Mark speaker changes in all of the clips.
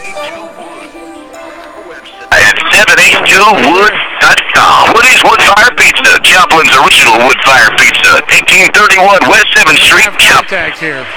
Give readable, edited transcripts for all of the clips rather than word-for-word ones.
Speaker 1: At 782wood.com. Woody's Wood Fire Pizza, Joplin's original wood fire pizza, 1831 West 7th Street,
Speaker 2: Joplin.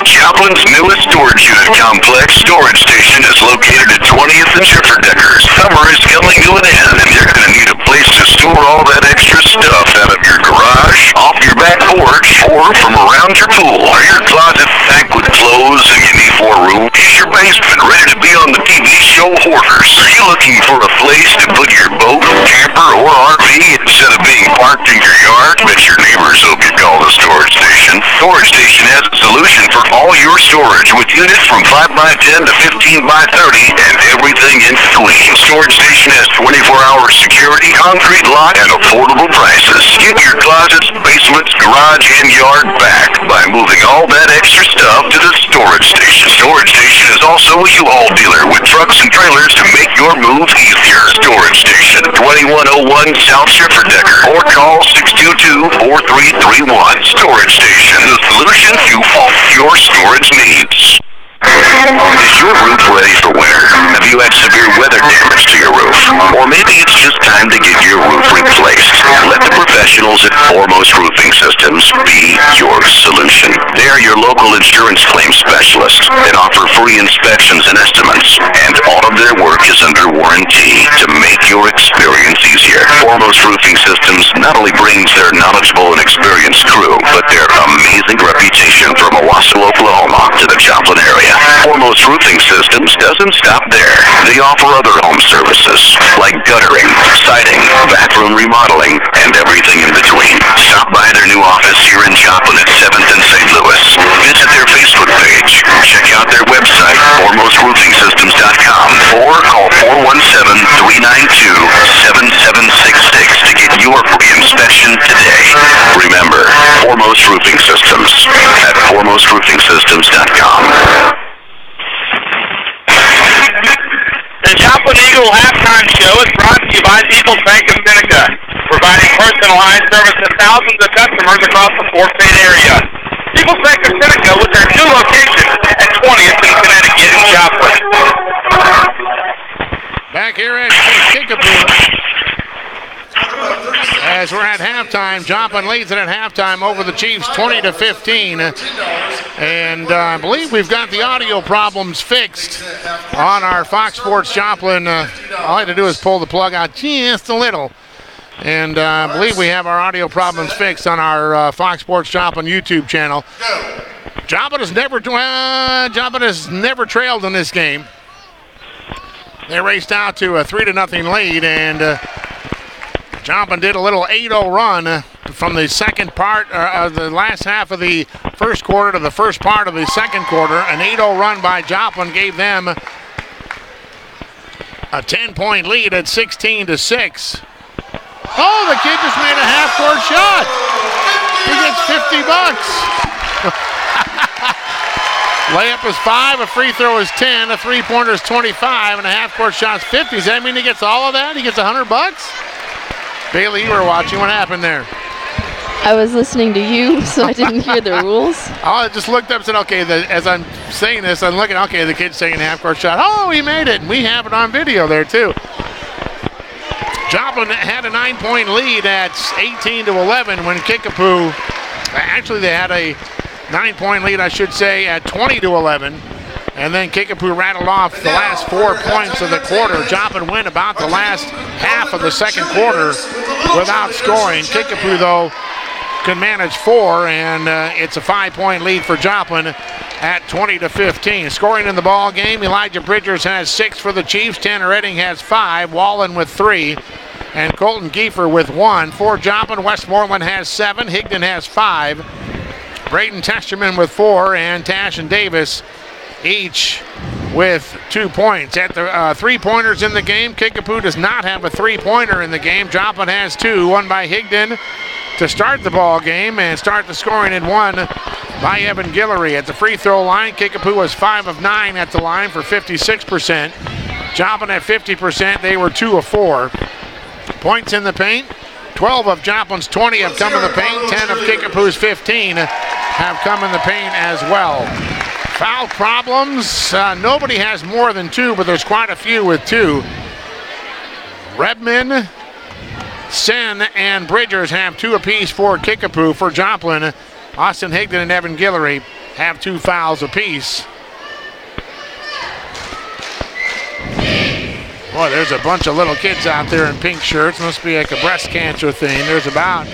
Speaker 1: Joplin's newest storage unit complex storage station is located at 20th and Schifferdecker. Summer is coming to an end, and you're going to need a place to store all that extra stuff out of your garage, off your back porch, or from around your pool. Are your closets packed with clothes and you need more room? Is your basement ready to be on the TV show Hoarders? Are you looking for a place to put your boat, camper, or RV instead of being parked in your yard? Bet your neighbors hope you call the storage station. Storage Station has a solution for all your storage with units from 5x10 to 15x30 and everything in between. Storage Station has 24-hour security, concrete lot, and affordable prices. Get your closets, basements, garage, and yard back by moving all that extra stuff to the Storage Station. Storage Station is also a U-Haul dealer with trucks and trailers to make your move easier. Storage Station, 2101 South Schifferdecker, or call 622-4331. Storage Station, the solution to all your storage needs. Is your roof ready for winter? Have you had severe weather damage to your roof? Or maybe it's just time to get your roof replaced. Let the professionals at Foremost Roofing Systems be your solution. They are your local insurance claim specialists and offer free inspections and estimates, and all of their work is under warranty to make your experience easier. Foremost Roofing Systems not only brings their knowledgeable and experienced crew, but their amazing reputation from Owasso, Oklahoma to the Joplin area. Foremost Roofing Systems doesn't stop there. They offer other home services like guttering, siding, bathroom remodeling, and everything in between. Stop by their new office here in Joplin at 7th and St. Louis. Visit their Facebook page. Check out their website, ForemostRoofingSystems.com, or call 417-392-7766 to get your free inspection today. Remember, Foremost Roofing Systems at ForemostRoofingSystems.com.
Speaker 3: The Joplin Eagle halftime show is brought to you by People's Bank of Seneca, providing personalized service to thousands of customers across the Fort Payne area. People's Bank of Seneca with their new location at 20th and Connecticut in Joplin.
Speaker 2: Back here at Kickapoo. As we're at halftime, Joplin leads it at halftime over the Chiefs 20-15. And I believe we've got the audio problems fixed on our Fox Sports Joplin. All I had to do is pull the plug out just a little. And I believe we have our audio problems fixed on our Fox Sports Joplin YouTube channel. Joplin has never trailed in this game. They raced out to a 3-0 lead, and Joplin did a little 8-0 run from the second part, the last half of the first quarter to the first part of the second quarter. An 8-0 run by Joplin gave them a 10-point lead at 16-6. Oh, the kid just made a half-court shot. He gets $50. Layup is 5, a free throw is 10, a three-pointer is 25, and a half-court shot's 50. Does that mean he gets all of that? He gets $100? Bailey, you were watching. What happened there?
Speaker 4: I was listening to you, so I didn't hear the rules.
Speaker 2: I just looked up and said, okay, as I'm saying this, I'm looking, okay, the kid's taking a half-court shot. Oh, he made it, and we have it on video there, too. Joplin had a 9-point lead at 18-11 when Kickapoo, actually they had a 9-point lead, I should say, at 20-11. And then Kickapoo rattled off the last 4 points of the quarter. Joplin went about the last half of the second quarter without scoring. Kickapoo, though, could manage 4, and it's a 5-point lead for Joplin at 20-15. Scoring in the ball game, Elijah Bridgers has 6 for the Chiefs. Tanner Redding has 5. Wallen with 3. And Colton Giefer with 1. For Joplin, Westmoreland has 7. Higdon has 5. Braden Testerman with 4. And Tash and Davis each with 2 points. At the three-pointers in the game, Kickapoo does not have a three-pointer in the game. Joplin has 2, one by Higdon to start the ball game and start the scoring, and 1 by Evan Guillory. At the free throw line, Kickapoo was 5 of 9 at the line for 56%. Joplin at 50%, they were 2 of 4. Points in the paint, 12 of Joplin's 20 have come in the paint, 10 of Kickapoo's 15 have come in the paint as well. Foul problems. Nobody has more than 2, but there's quite a few with 2. Redman, Sen, and Bridgers have 2 apiece for Kickapoo. For Joplin, Austin Higdon and Evan Guillory have 2 fouls apiece. Boy, there's a bunch of little kids out there in pink shirts. Must be like a breast cancer thing. There's about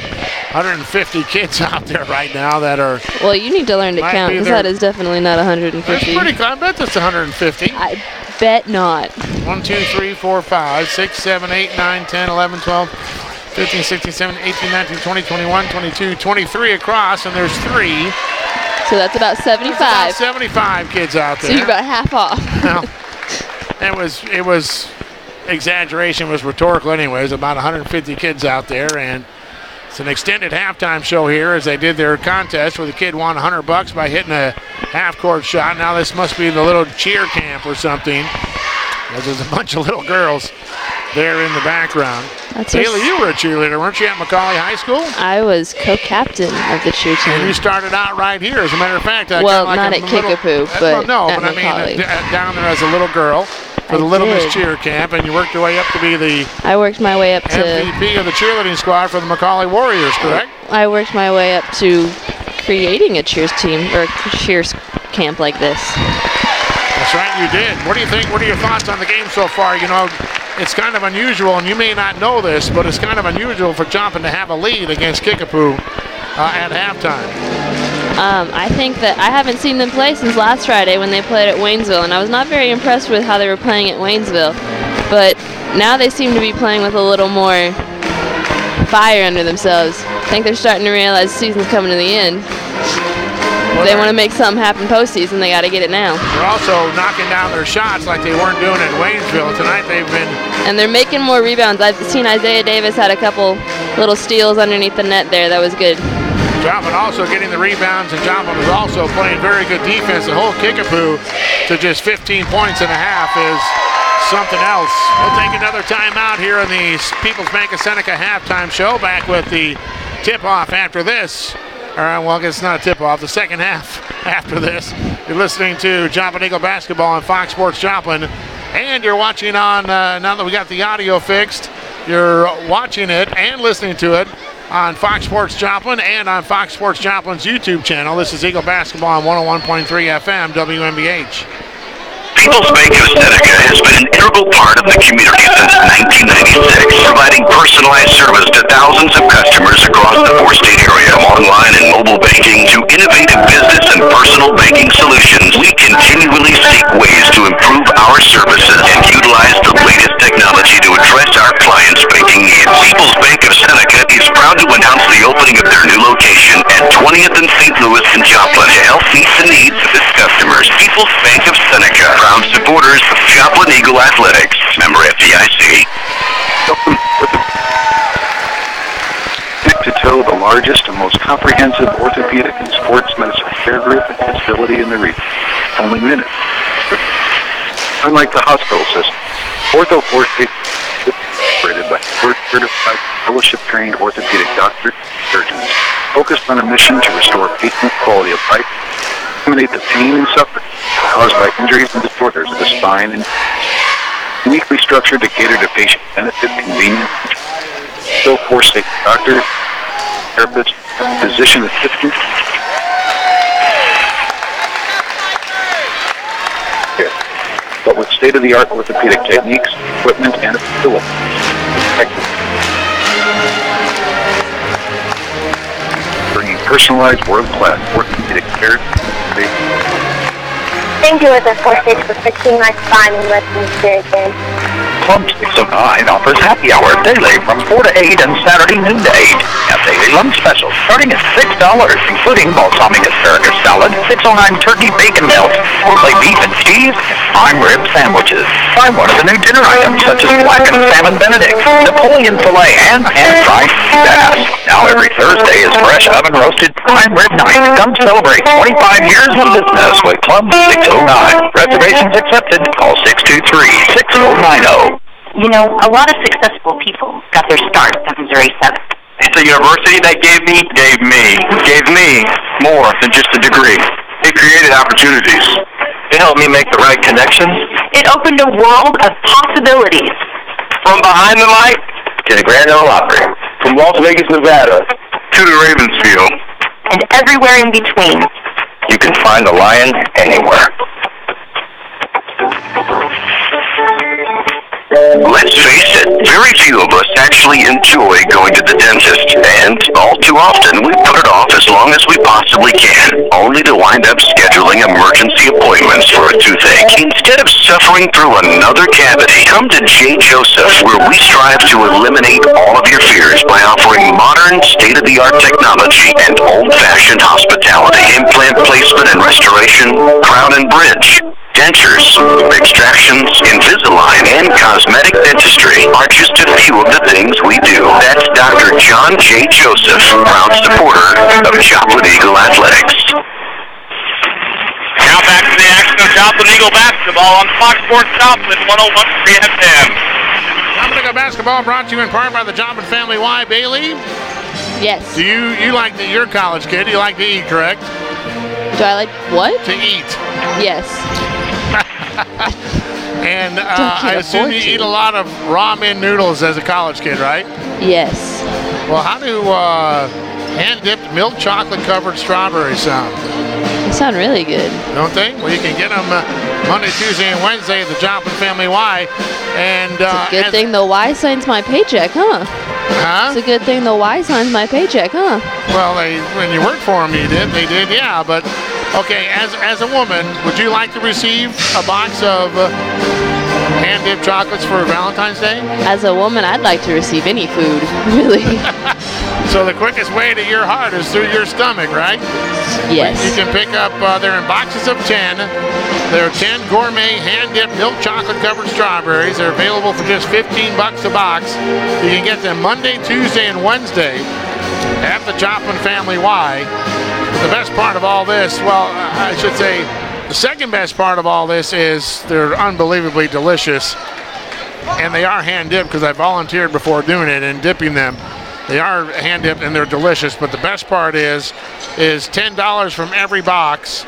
Speaker 2: 150 kids out there right now that are...
Speaker 4: Well, you need to learn to count, because that is definitely not 150.
Speaker 2: That's pretty close. I bet that's 150.
Speaker 4: I bet not.
Speaker 2: 1, 2, 3, 4, 5, 6, 7, 8, 9, 10, 11, 12, 15, 16, 17, 18, 19, 20, 21, 22, 23 across, and there's 3.
Speaker 4: So that's about 75.
Speaker 2: That's about 75 kids out there.
Speaker 4: So you're about half off.
Speaker 2: Well, it was exaggeration, was rhetorical anyways. About 150 kids out there, and it's an extended halftime show here as they did their contest where the kid won $100 by hitting a half-court shot. Now this must be the little cheer camp or something, as there's a bunch of little girls there in the background. Haley, you were a cheerleader, weren't you, at Macaulay High School?
Speaker 4: I was co-captain of the cheer team.
Speaker 2: And you started out right here, as a matter of fact.
Speaker 4: Well, not at Kickapoo, but
Speaker 2: at
Speaker 4: Macaulay.
Speaker 2: Down there as a little girl for the Little Miss Cheer Camp, and you worked your way up to be the
Speaker 4: I worked my way up to
Speaker 2: MVP of the cheerleading squad for the Macaulay Warriors, correct?
Speaker 4: I worked my way up to creating a cheers team or cheers camp like this.
Speaker 2: That's right, you did. What do you think? What are your thoughts on the game so far? You know, it's kind of unusual, and you may not know this, but it's kind of unusual for Joplin to have a lead against Kickapoo at halftime.
Speaker 4: I think that I haven't seen them play since last Friday when they played at Waynesville, and I was not very impressed with how they were playing at Waynesville. But now they seem to be playing with a little more fire under themselves. I think they're starting to realize the season's coming to the end. If they want to make something happen postseason, they got to get it now.
Speaker 2: They're also knocking down their shots like they weren't doing at Waynesville. Tonight they've been...
Speaker 4: And they're making more rebounds. I've seen Isaiah Davis had a couple little steals underneath the net there. That was good.
Speaker 2: Joplin also getting the rebounds, and Joplin was also playing very good defense. The whole Kickapoo to just 15 points and a half is something else. We'll take another timeout here in the People's Bank of Seneca halftime show. Back with the tip-off after this. Well, I guess it's not a tip-off. The second half after this. You're listening to Joplin Eagle basketball on Fox Sports Joplin, and you're watching on, now that we got the audio fixed, you're watching it and listening to it on Fox Sports Joplin and on Fox Sports Joplin's YouTube channel. This is Eagle Basketball on 101.3 FM, WMBH.
Speaker 1: People's Bank of Seneca has been an integral part of the community since 1996, providing personalized service to thousands of customers across the four-state area. From online and mobile banking to innovative business and personal banking solutions, we continually seek ways to improve our services and utilize the latest technology to address our clients' banking needs. People's Bank of Seneca is proud to announce the opening of their new location at 20th and St. Louis in Joplin to help meet the needs of its customers. People's Bank of Seneca, proud supporters of Joplin Eagle Athletics. Member FDIC.
Speaker 5: Neck to toe, the largest and most comprehensive orthopedic and sports medicine care group and facility in the region. Only minutes. Unlike the hospital system, Ortho 4 is operated by certified, fellowship-trained orthopedic doctors and surgeons, focused on a mission to restore patient quality of life, eliminate the pain and suffering caused by injuries and disorders of the spine, and uniquely structured to cater to patient benefit, convenience, so four-state doctors, therapists, physician assistants, but with state-of-the-art orthopedic techniques, equipment, and facilities. Bringing personalized, world-class orthopedic care.
Speaker 6: Thank you, Elizabeth Forsage, for fixing my spine and letting me stay again.
Speaker 7: Club 609 offers happy hour daily from 4 to 8 and Saturday noon to 8. A daily lunch special starting at $6, including balsamic asparagus salad, 609 turkey bacon melt, gourmet beef and cheese, and prime rib sandwiches. Try one of the new dinner items such as blackened salmon benedict, Napoleon filet, and pan-fried bass. Now every Thursday is fresh oven-roasted prime rib night. Come celebrate 25 years of business with Club 609. Reservations accepted. Call 623-6090.
Speaker 6: You know, a lot of successful people got their start on Missouri 7th.
Speaker 3: It's a university that gave me more than just a degree. It
Speaker 1: created opportunities.
Speaker 7: It helped me make the right connections.
Speaker 6: It opened a world of possibilities.
Speaker 3: From behind the mic
Speaker 7: To the Grand Ole Opry.
Speaker 1: From Las Vegas, Nevada, to the Ravensfield.
Speaker 6: And everywhere in between.
Speaker 7: You can find the Lion anywhere.
Speaker 1: Let's face it, very few of us actually enjoy going to the dentist, and all too often we put it off as long as we possibly can, only to wind up scheduling emergency appointments for a toothache. Instead of suffering through another cavity, come to J. Joseph, where we strive to eliminate all of your fears by offering modern, state-of-the-art technology and old-fashioned hospitality. Implant placement and restoration, crown and bridge, dentures, extractions, Invisalign, and cosmetic dentistry are just a few of the things we do. That's Dr. John J. Joseph, proud supporter of Joplin Eagle Athletics.
Speaker 3: Now back to the action of Joplin Eagle basketball on Fox Sports Joplin 101.3 FM.
Speaker 2: Joplin Eagle basketball brought to you in part by the Joplin family. Why, Bailey?
Speaker 4: Yes.
Speaker 2: Do you like you're a college kid? You like to eat, correct?
Speaker 4: Do I like what?
Speaker 2: To eat.
Speaker 4: Yes.
Speaker 2: And I assume you eat a lot of ramen noodles as a college kid, right?
Speaker 4: Yes.
Speaker 2: Well, how do hand-dipped milk chocolate covered strawberries sound?
Speaker 4: They sound really good.
Speaker 2: Don't they? Well, you can get them Monday, Tuesday, and Wednesday at the Joplin Family Y. And
Speaker 4: It's a good thing the Y signs my paycheck, huh?
Speaker 2: Huh?
Speaker 4: It's a good thing the Y signs my paycheck, huh?
Speaker 2: Well, when you worked for them, they did, yeah. But okay, as a woman, would you like to receive a box of hand-dipped chocolates for Valentine's Day?
Speaker 4: As a woman, I'd like to receive any food, really.
Speaker 2: So the quickest way to your heart is through your stomach, right?
Speaker 4: Yes.
Speaker 2: You can pick up, they're in boxes of 10. There are 10 gourmet hand-dipped milk chocolate covered strawberries. They're available for just $15 a box. You can get them Monday, Tuesday, and Wednesday at the Joplin Family Y. The best part of all this, well, I should say, the second best part of all this is they're unbelievably delicious. And they are hand-dipped because I volunteered before doing it and dipping them. They are hand-dipped and they're delicious, but the best part is $10 from every box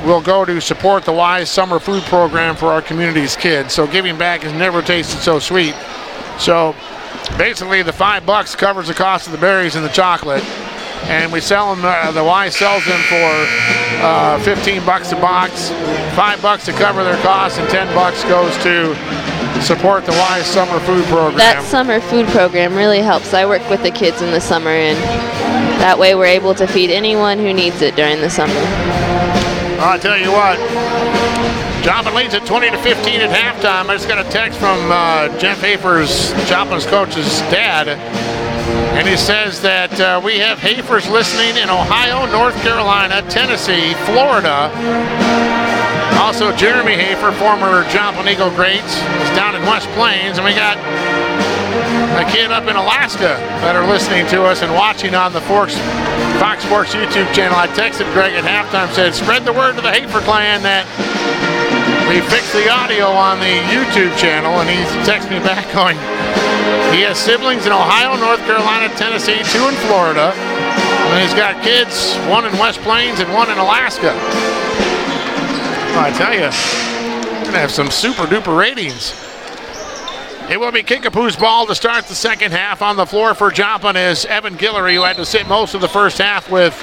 Speaker 2: will go to support the Wise Summer Food Program for our community's kids. So giving back has never tasted so sweet. So basically the $5 covers the cost of the berries and the chocolate. And we sell them, the Y sells them for $15 a box, $5 to cover their costs, and $10 goes to support the Y Summer Food Program.
Speaker 4: That summer food program really helps. I work with the kids in the summer, and that way we're able to feed anyone who needs it during the summer.
Speaker 2: I'll tell you what, Joplin leads at 20-15 at halftime. I just got a text from Jeff Hafer's, Joplin's coach's dad. And he says that we have Hafers listening in Ohio, North Carolina, Tennessee, Florida. Also, Jeremy Hafer, former Joplin Eagle great, is down in West Plains. And we got a kid up in Alaska that are listening to us and watching on the Fox Sports YouTube channel. I texted Greg at halftime, said, spread the word to the Hafer clan that we fixed the audio on the YouTube channel. And he texted me back going, he has siblings in Ohio, North Carolina, Tennessee, 2 in Florida. And he's got kids, 1 in West Plains and 1 in Alaska. Well, I tell you, we're going to have some super duper ratings. It will be Kickapoo's ball to start the second half. On the floor for Joplin is Evan Guillory, who had to sit most of the first half with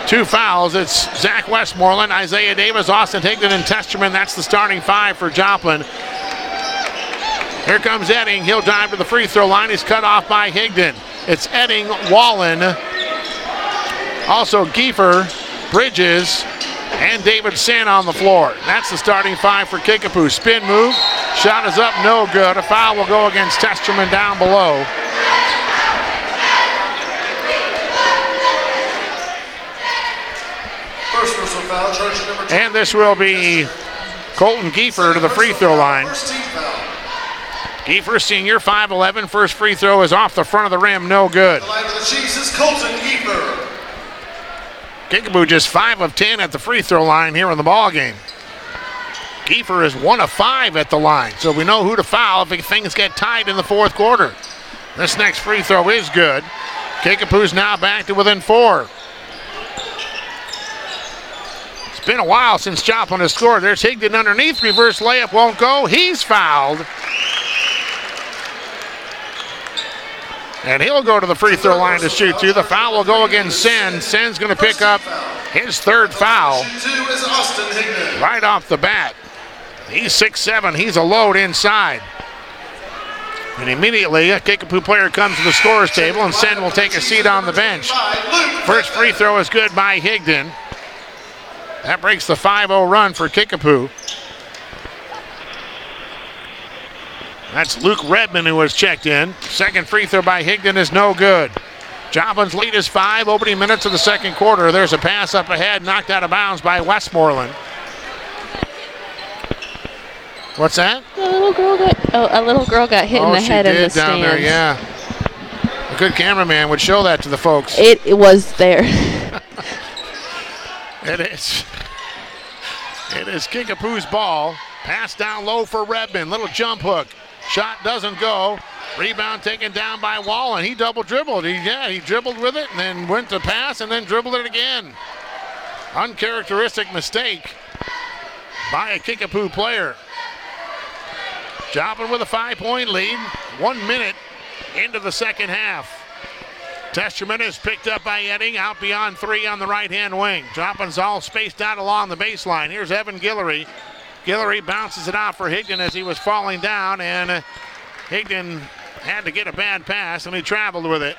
Speaker 2: 2 fouls. It's Zach Westmoreland, Isaiah Davis, Austin Higdon, and Testerman. That's the starting 5 for Joplin. Here comes Edding. He'll drive to the free throw line. He's cut off by Higdon. It's Edding, Wallen, also Giefer, Bridges, and David Sin on the floor. That's the starting 5 for Kickapoo. Spin move. Shot is up, no good. A foul will go against Testerman down below.
Speaker 8: First personal foul, charge number 2.
Speaker 2: And this will be Colton Giefer to the free throw line. Giefer, senior, 5'11". First free throw is off the front of the rim, no good.
Speaker 8: The line of the Chiefs is Colton Giefer.
Speaker 2: Kickapoo just 5 of 10 at the free throw line here in the ball game. Giefer is 1 of 5 at the line, so we know who to foul if things get tied in the fourth quarter. This next free throw is good. Kickapoo's now back to within 4. It's been a while since Joplin has scored. There's Higdon underneath. Reverse layup won't go. He's fouled. And he'll go to the free throw line to shoot two. The foul will go against Sen. Sen's going to pick up his 3rd foul right off the bat. He's 6'7". He's a load inside. And immediately a Kickapoo player comes to the scorer's table, and Sen will take a seat on the bench. First free throw is good by Higdon. That breaks the 5-0 run for Kickapoo. That's Luke Redmond who has checked in. Second free throw by Higdon is no good. Joplin's lead is 5, opening minutes of the second quarter. There's a pass up ahead, knocked out of bounds by Westmoreland. What's that?
Speaker 4: A little girl got hit in the head in the stands.
Speaker 2: Down there, yeah. A good cameraman would show that to the folks.
Speaker 4: It was there.
Speaker 2: It is. It is Kickapoo's ball. Pass down low for Redmond. Little jump hook. Shot doesn't go. Rebound taken down by Wallen. He double dribbled. He dribbled with it and then went to pass and then dribbled it again. Uncharacteristic mistake by a Kickapoo player. Joplin with a 5-point lead. 1 minute into the second half. Testerman is picked up by Edding, out beyond 3 on the right-hand wing. Joplin's all spaced out along the baseline. Here's Evan Guillory. Guillory bounces it out for Higdon as he was falling down, and Higdon had to get a bad pass, and he traveled with it.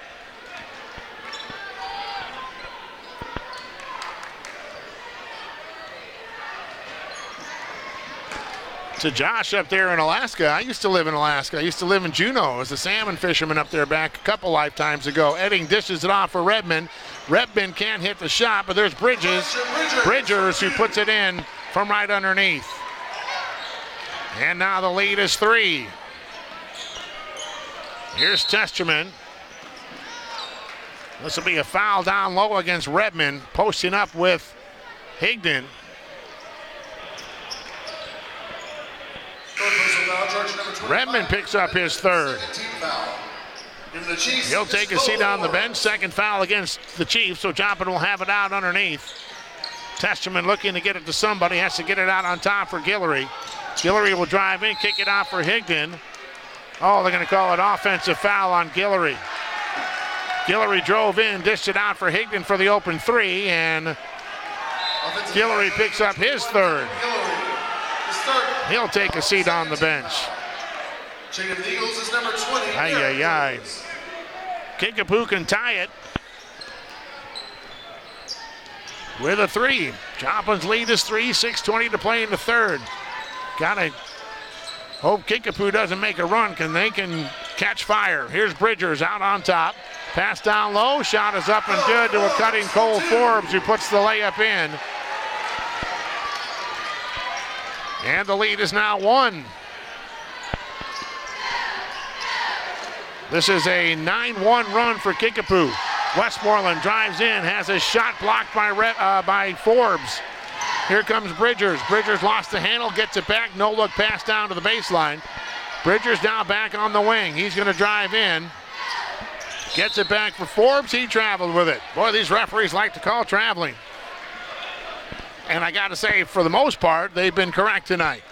Speaker 2: To Josh up there in Alaska. I used to live in Alaska. I used to live in Juneau as a salmon fisherman up there back a couple lifetimes ago. Edding dishes it off for Redmond. Redmond can't hit the shot, but there's Bridgers who puts it in from right underneath. And now the lead is 3. Here's Testerman. This will be a foul down low against Redmond, posting up with Higdon. Redmond picks up his 3rd. He'll take a seat on the bench. Second foul against the Chiefs, so Joplin will have it out underneath. Testerman looking to get it to somebody, has to get it out on top for Guillory. Guillory will drive in, kick it out for Higdon. Oh, they're going to call an offensive foul on Guillory. Guillory drove in, dished it out for Higdon for the open 3, and Guillory picks up his 3rd. He'll take a seat on the bench. Ay. Kickapoo can tie it with a 3. Joplin's lead is 3, 6:20 to play in the 3rd. Gotta hope Kickapoo doesn't make a run, because they can catch fire. Here's Bridgers out on top. Pass down low, shot is up and good to a cutting Cole Forbes, who puts the layup in. And the lead is now 1. This is a 9-1 run for Kickapoo. Westmoreland drives in, has a shot blocked by Forbes. Here comes Bridgers. Bridgers lost the handle, gets it back. No look pass down to the baseline. Bridgers now back on the wing. He's going to drive in. Gets it back for Forbes. He traveled with it. Boy, these referees like to call traveling. And I got to say, for the most part, they've been correct tonight.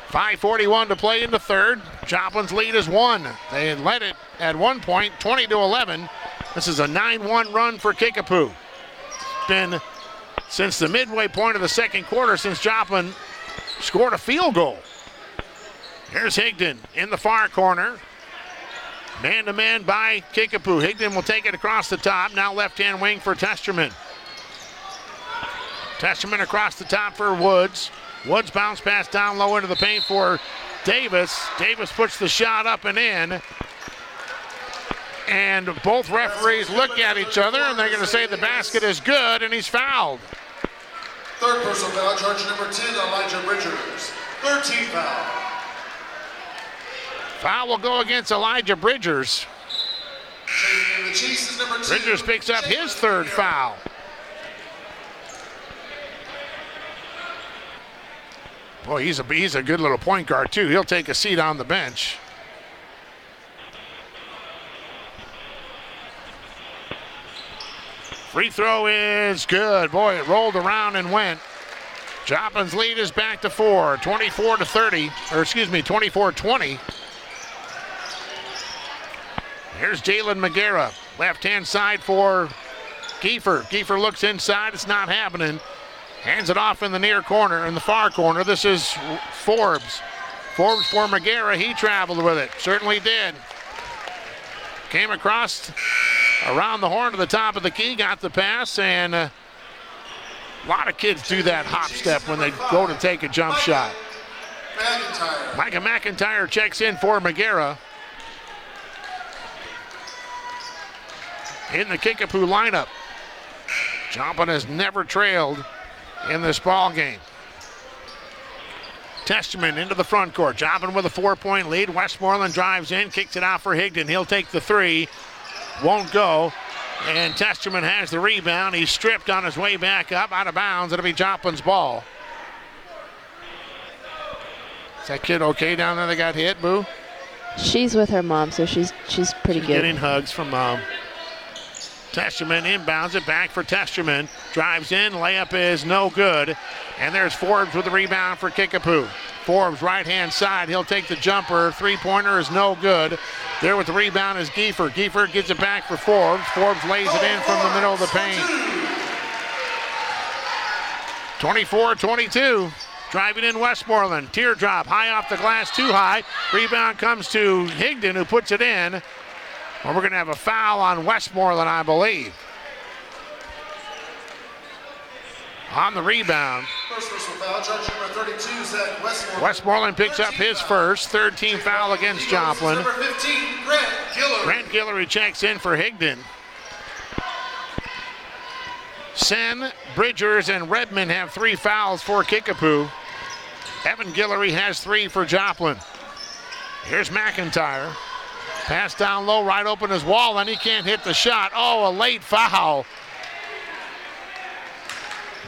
Speaker 2: 5:41 to play in the 3rd. Joplin's lead is 1. They had led it at one point, 20-11. This is a 9-1 run for Kickapoo. It's been since the midway point of the second quarter since Joplin scored a field goal. Here's Higdon in the far corner. Man-to-man by Kickapoo. Higdon will take it across the top. Now left-hand wing for Testerman. Testerman across the top for Woods. Woods bounce pass down low into the paint for Davis. Davis puts the shot up and in. And both referees look at each other, and they're going to say the basket is good, and he's fouled.
Speaker 8: 3rd personal foul, charge number 10, Elijah Bridgers. 13th foul.
Speaker 2: Foul will go against Elijah Bridgers. Bridgers picks up his 3rd foul. Boy, he's a good little point guard, too. He'll take a seat on the bench. Free throw is good. Boy, it rolled around and went. Joplin's lead is back to 4, 24-30, or excuse me, 24-20. Here's Jalen Magera, left-hand side for Kiefer. Kiefer looks inside, it's not happening. Hands it off in the near corner, in the far corner. This is Forbes. Forbes for Magera, he traveled with it, certainly did. Came across around the horn to the top of the key, got the pass, and a lot of kids do that hop step when they go to take a jump shot. Micah McIntyre checks in for Magera. In the Kickapoo lineup. Joplin has never trailed in this ball game. Testerman into the front court. Joplin with a 4-point lead. Westmoreland drives in, kicks it out for Higdon. He'll take the three. Won't go. And Testerman has the rebound. He's stripped on his way back up, out of bounds. It'll be Joplin's ball. Is that kid okay down there that got hit, Boo?
Speaker 4: She's with her mom, so she's pretty good.
Speaker 2: Getting hugs from mom. Testerman inbounds it back for Testerman. Drives in, layup is no good. And there's Forbes with the rebound for Kickapoo. Forbes right-hand side, he'll take the jumper. Three-pointer is no good. There with the rebound is Giefer. Giefer gets it back for Forbes. Forbes lays it in from the middle of the paint. 24-22. Driving in Westmoreland. Teardrop, high off the glass, too high. Rebound comes to Higdon, who puts it in. Well, we're going to have a foul on Westmoreland, I believe. On the rebound.
Speaker 8: First personal foul, judge number 32, Zach Westmoreland.
Speaker 2: Westmoreland picks up his first. Third team foul against Joplin.
Speaker 8: Number 15, Grant Guillory.
Speaker 2: Grant Guillory checks in for Higdon. Sen, Bridgers, and Redmond have 3 fouls for Kickapoo. Evan Guillory has 3 for Joplin. Here's McIntyre. Pass down low, right open is Wallen. He can't hit the shot. Oh, a late foul.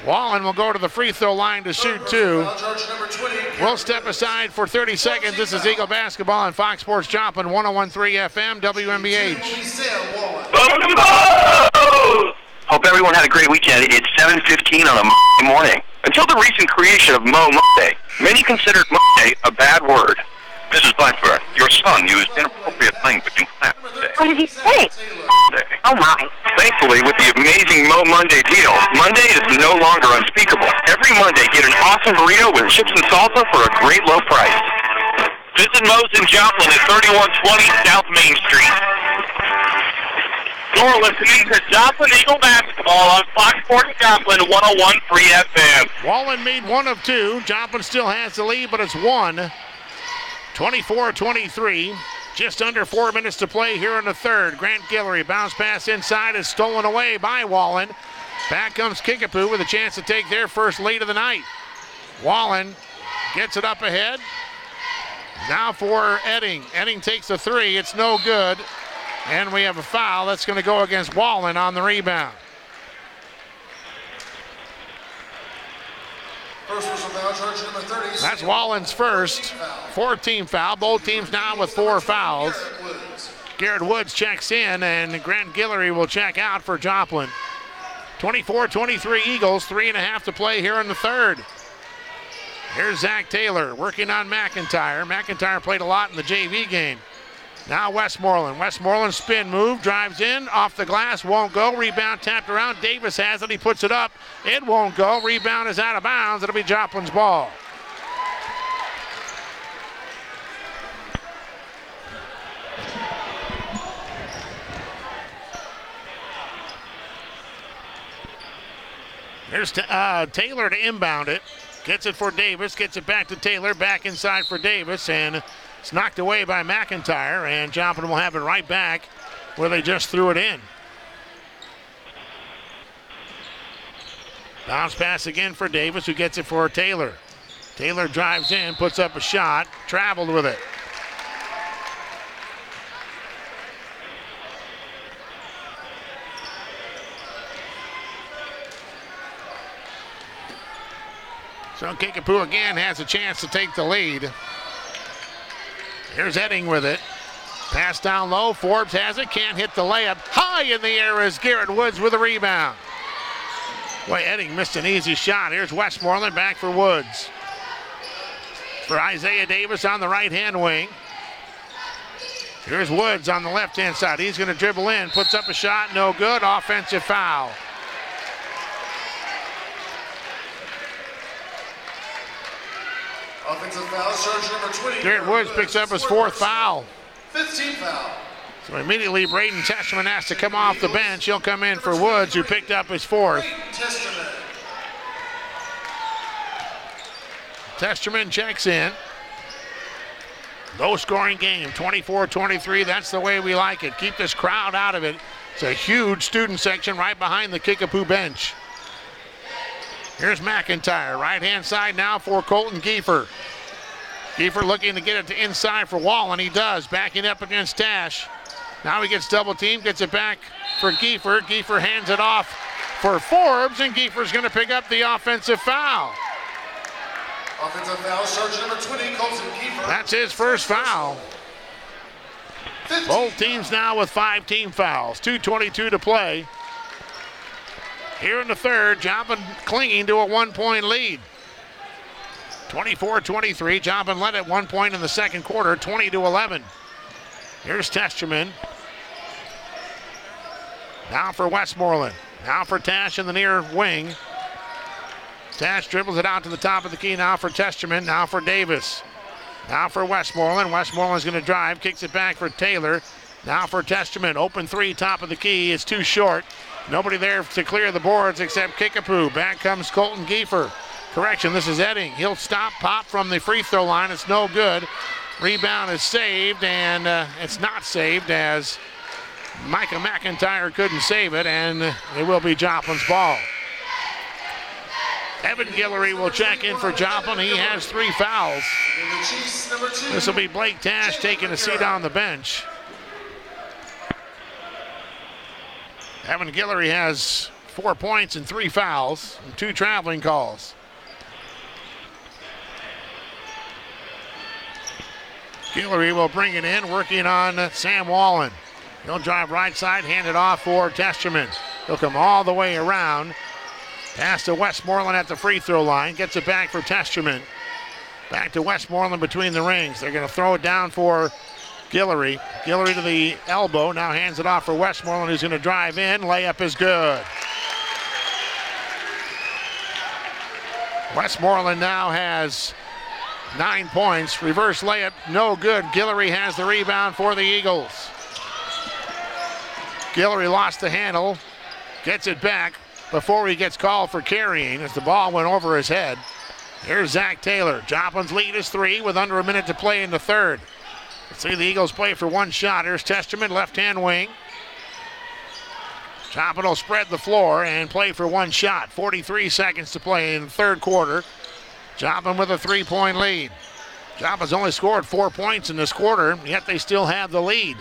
Speaker 2: Wallen will go to the free throw line to shoot 2. We'll step aside for 30 seconds. This is Eagle Basketball on Fox Sports Joplin, 101.3 FM, WMBH.
Speaker 7: Hope everyone had a great weekend. It's 7:15 on a Monday morning. Until the recent creation of Mo Monday, many considered Monday a bad word. Mrs. Blackburn, your son used inappropriate language in class today.
Speaker 6: What did he say? Oh my.
Speaker 7: Thankfully, with the amazing Mo Monday deal, Monday is no longer unspeakable. Every Monday, get an awesome burrito with chips and salsa for a great low price.
Speaker 3: Visit Mo's in Joplin at 3120 South Main Street. You're listening to Joplin Eagle Basketball on Fox Sports Joplin 101.3 FM.
Speaker 2: Wallen made 1 of 2. Joplin still has the lead, but it's 1. 24-23. Just under 4 minutes to play here in the third. Grant Guillory, bounce pass inside is stolen away by Wallen. Back comes Kickapoo with a chance to take their first lead of the night. Wallen gets it up ahead. Now for Edding. Edding takes the 3. It's no good. And we have a foul that's going to go against Wallen on the rebound.
Speaker 8: First personal foul, judge number 30.
Speaker 2: That's Wallen's first. 4-team foul. Both teams now with 4 fouls. Garrett Woods checks in, and Grant Guillory will check out for Joplin. 24-23 Eagles, 3.5 to play here in the third. Here's Zach Taylor working on McIntyre. McIntyre played a lot in the JV game. Now Westmoreland. Westmoreland spin move, drives in, off the glass, won't go. Rebound tapped around. Davis has it. He puts it up. It won't go. Rebound is out of bounds. It'll be Joplin's ball. Here's Taylor to inbound it. Gets it for Davis. Gets it back to Taylor. Back inside for Davis. And it's knocked away by McIntyre. And Joplin will have it right back where they just threw it in. Bounce pass again for Davis, who gets it for Taylor. Taylor drives in, puts up a shot, traveled with it. So Kickapoo again has a chance to take the lead. Here's Edding with it. Pass down low. Forbes has it. Can't hit the layup. High in the air is Garrett Woods with a rebound. Boy, Edding missed an easy shot. Here's Westmoreland back for Woods. For Isaiah Davis on the right-hand wing. Here's Woods on the left-hand side. He's going to dribble in. Puts up a shot. No good. Offensive foul.
Speaker 8: Offensive foul, charge number 20.
Speaker 2: Garrett Woods picks up his 4th foul.
Speaker 8: 15 foul.
Speaker 2: So immediately Braden Testament has to come off the bench. He'll come in for Woods, who picked up his 4th. Testament checks in. Low scoring game, 24-23. That's the way we like it. Keep this crowd out of it. It's a huge student section right behind the Kickapoo bench. Here's McIntyre, right-hand side now for Colton Giefer. Giefer looking to get it to inside for Wall, and he does, backing up against Tash. Now he gets double teamed, gets it back for Giefer. Giefer hands it off for Forbes, and Giefer's going to pick up the offensive foul.
Speaker 8: Offensive foul, charge number 20, Colton Giefer.
Speaker 2: That's his first foul.
Speaker 8: 15.
Speaker 2: Both teams now with 5 team fouls. 2:22 to play. Here in the third, Joplin clinging to a 1-point lead. 24-23. Joplin led at 1 point in the second quarter, 20-11. Here's Testerman. Now for Westmoreland. Now for Tash in the near wing. Tash dribbles it out to the top of the key now for Testerman. Now for Davis. Now for Westmoreland. Westmoreland's going to drive, kicks it back for Taylor. Now for Testerman. Open 3, top of the key. It's too short. Nobody there to clear the boards except Kickapoo. Back comes Colton Giefer. Correction, this is Edding. He'll stop, pop from the free throw line. It's no good. Rebound is saved, and it's not saved as Micah McIntyre couldn't save it, and it will be Joplin's ball. Evan Guillory will check in for Joplin. He has 3 fouls. This will be Blake Tash taking a seat on the bench. Evan Guillory has 4 points and 3 fouls and 2 traveling calls. Guillory will bring it in, working on Sam Wallen. He'll drive right side, hand it off for Testerman. He'll come all the way around. Pass to Westmoreland at the free throw line. Gets it back for Testerman. Back to Westmoreland between the rings. They're going to throw it down for Guillory. Guillory to the elbow. Now hands it off for Westmoreland, who's going to drive in. Layup is good. Westmoreland now has 9 points. Reverse layup, no good. Guillory has the rebound for the Eagles. Guillory lost the handle. Gets it back before he gets called for carrying as the ball went over his head. Here's Zach Taylor. Joplin's lead is 3 with under a minute to play in the third. Let's see the Eagles play for 1 shot. Here's Testerman, left-hand wing. Joplin will spread the floor and play for 1 shot. 43 seconds to play in the third quarter. Joplin with a 3-point lead. Joplin's only scored 4 points in this quarter, yet they still have the lead.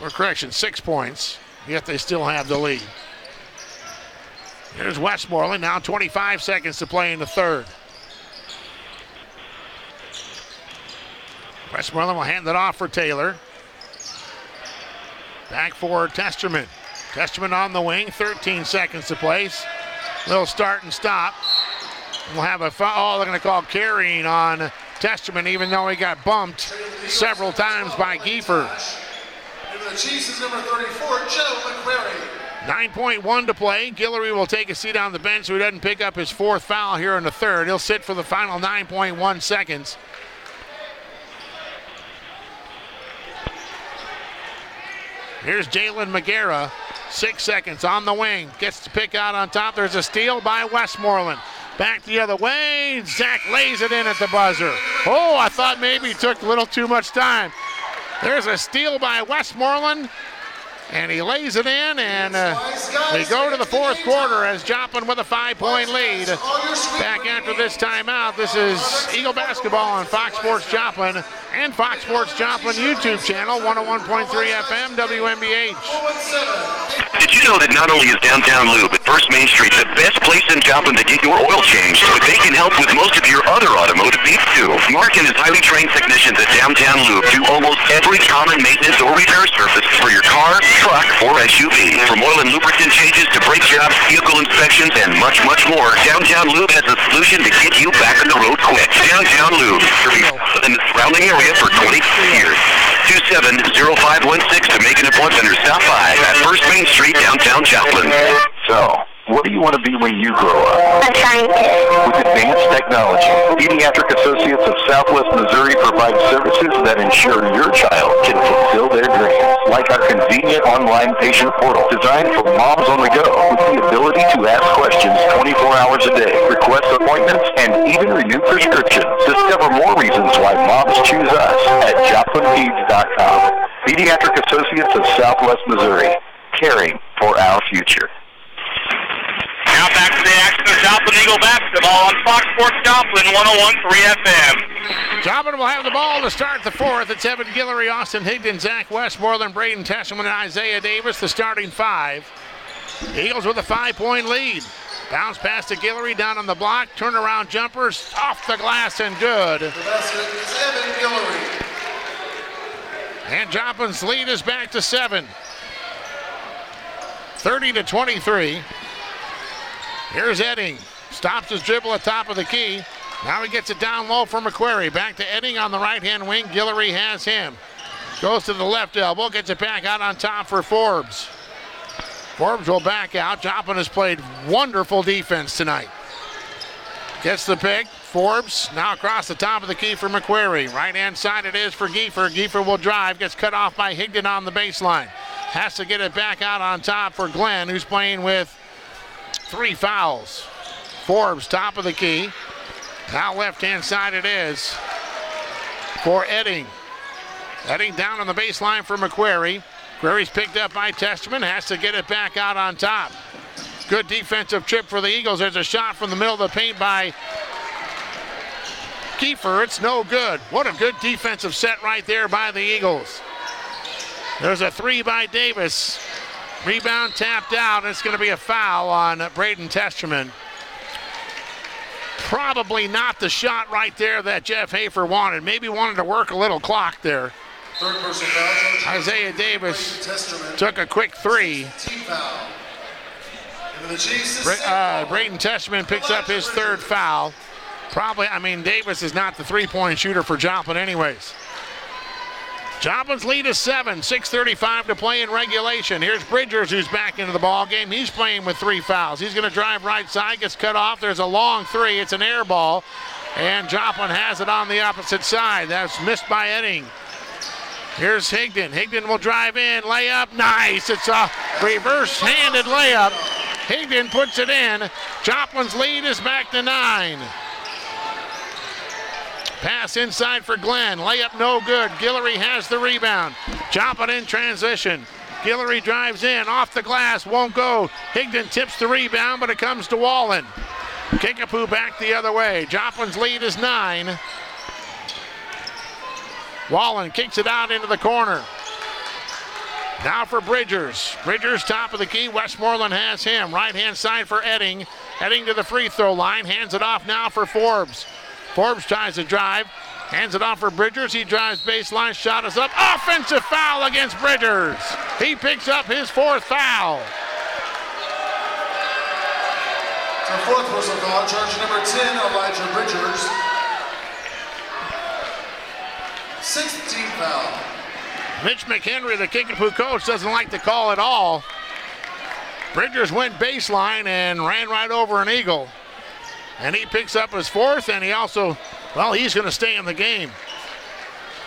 Speaker 2: Or correction, 6 points, yet they still have the lead. Here's Westmoreland, now 25 seconds to play in the third. Westmoreland will hand it off for Taylor. Back for Testerman. Testerman on the wing, 13 seconds to play. Little start and stop. We'll have a foul. Oh, they're going to call carrying on Testerman, even though he got bumped several times by Giefer.
Speaker 8: The Chiefs is number 34, Joe McQuarrie.
Speaker 2: 9.1 to play. Guillory will take a seat on the bench so he doesn't pick up his 4th foul here in the third. He'll sit for the final 9.1 seconds. Here's Jalen Magera, 6 seconds on the wing. Gets to pick out on top. There's a steal by Westmoreland. Back the other way. Zach lays it in at the buzzer. Oh, I thought maybe he took a little too much time. There's a steal by Westmoreland, and he lays it in, and we go to the fourth quarter as Joplin with a 5-point lead. Back after this timeout, this is Eagle Basketball on Fox Sports Joplin and Fox Sports Joplin YouTube channel, 101.3 FM, WMBH.
Speaker 1: Did you know that not only is Downtown Lube at First Main Street the best place in Joplin to get your oil changed, but they can help with most of your other automotive Beef too. Mark and his highly trained technicians at Downtown Loop do almost every common maintenance or repair service for your car, truck, or SUV. From oil and lubricant changes to brake jobs, vehicle inspections, and much, much more, Downtown Loop has a solution to get you back on the road quick. Downtown Loop, serving in the surrounding area for 20 years. 270516 to make an appointment or stop by at First Main Street, downtown Joplin.
Speaker 5: So, what do you want to be when you grow up?
Speaker 6: A scientist.
Speaker 5: With advanced technology, Pediatric Associates of Southwest Missouri provides services that ensure your child can fulfill their dreams. Like our convenient online patient portal designed for moms on the go with the ability to ask questions 24 hours a day, request appointments, and even renew prescriptions. Discover more reasons why moms choose us at JoplinPeds.com. Pediatric Associates of Southwest Missouri, caring for our future.
Speaker 3: Now back to the action of Joplin Eagle basketball on Fox Sports Joplin 101.3 FM.
Speaker 2: Joplin will have the ball to start the fourth. It's Evan Guillory, Austin Higdon, Zach Westmoreland, Braden Testament, and Isaiah Davis, the starting five. Eagles with a 5-point lead. Bounce pass to Guillory down on the block. Turnaround jumpers off the glass and good.
Speaker 8: The basket is Evan Guillory.
Speaker 2: And Joplin's lead is back to 7. 30-23. Here's Edding. Stops his dribble at top of the key. Now he gets it down low for McQuarrie. Back to Edding on the right-hand wing. Guillory has him. Goes to the left elbow. Gets it back out on top for Forbes. Forbes will back out. Joplin has played wonderful defense tonight. Gets the pick. Forbes now across the top of the key for McQuarrie. Right-hand side it is for Giefer. Giefer will drive. Gets cut off by Higdon on the baseline. Has to get it back out on top for Glenn, who's playing with 3 fouls. Forbes, top of the key. Now left-hand side it is for Edding. Edding down on the baseline for McQuarrie. McQuarrie's picked up by Testament. Has to get it back out on top. Good defensive trip for the Eagles. There's a shot from the middle of the paint by Kiefer. It's no good. What a good defensive set right there by the Eagles. There's a 3 by Davis. Rebound tapped out. It's going to be a foul on Braden Testament. Probably not the shot right there that Jeff Hafer wanted. Maybe wanted to work a little clock there.
Speaker 8: Third personal foul.
Speaker 2: Isaiah Davis took a quick 3.
Speaker 8: Team foul.
Speaker 2: Braden Testament picks up his 3rd foul. Probably, Davis is not the 3-point shooter for Joplin anyways. Joplin's lead is 7, 6:35 to play in regulation. Here's Bridgers, who's back into the ball game. He's playing with 3 fouls. He's going to drive right side, gets cut off. There's a long 3. It's an air ball, and Joplin has it on the opposite side. That's missed by Edding. Here's Higdon. Higdon will drive in, layup, nice. It's a reverse-handed layup. Higdon puts it in. Joplin's lead is back to 9. Pass inside for Glenn. Layup no good. Guillory has the rebound. Joplin in transition. Guillory drives in. Off the glass. Won't go. Higdon tips the rebound, but it comes to Wallen. Kickapoo back the other way. Joplin's lead is 9. Wallen kicks it out into the corner. Now for Bridgers. Bridgers top of the key. Westmoreland has him. Right-hand side for Edding. Edding to the free throw line. Hands it off now for Forbes. Forbes tries to drive, hands it off for Bridgers. He drives baseline, shot is up. Offensive foul against Bridgers. He picks up his 4th foul.
Speaker 8: Our 4th personal foul, charge number 10, Elijah Bridgers. 6th team foul.
Speaker 2: Mitch McHenry, the Kickapoo coach, doesn't like the call at all. Bridgers went baseline and ran right over an Eagle. And he picks up his 4th, and he also, he's going to stay in the game.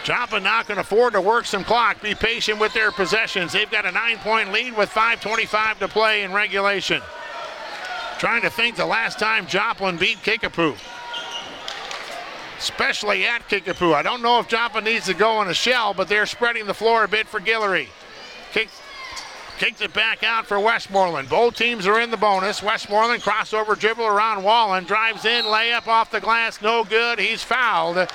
Speaker 2: Joplin now can afford to work some clock, be patient with their possessions. They've got a 9-point lead with 5:25 to play in regulation. Trying to think the last time Joplin beat Kickapoo. Especially at Kickapoo. I don't know if Joplin needs to go in a shell, but they're spreading the floor a bit for Guillory. Kicks it back out for Westmoreland. Both teams are in the bonus. Westmoreland crossover dribble around Wallen. Drives in, layup off the glass, no good. He's fouled.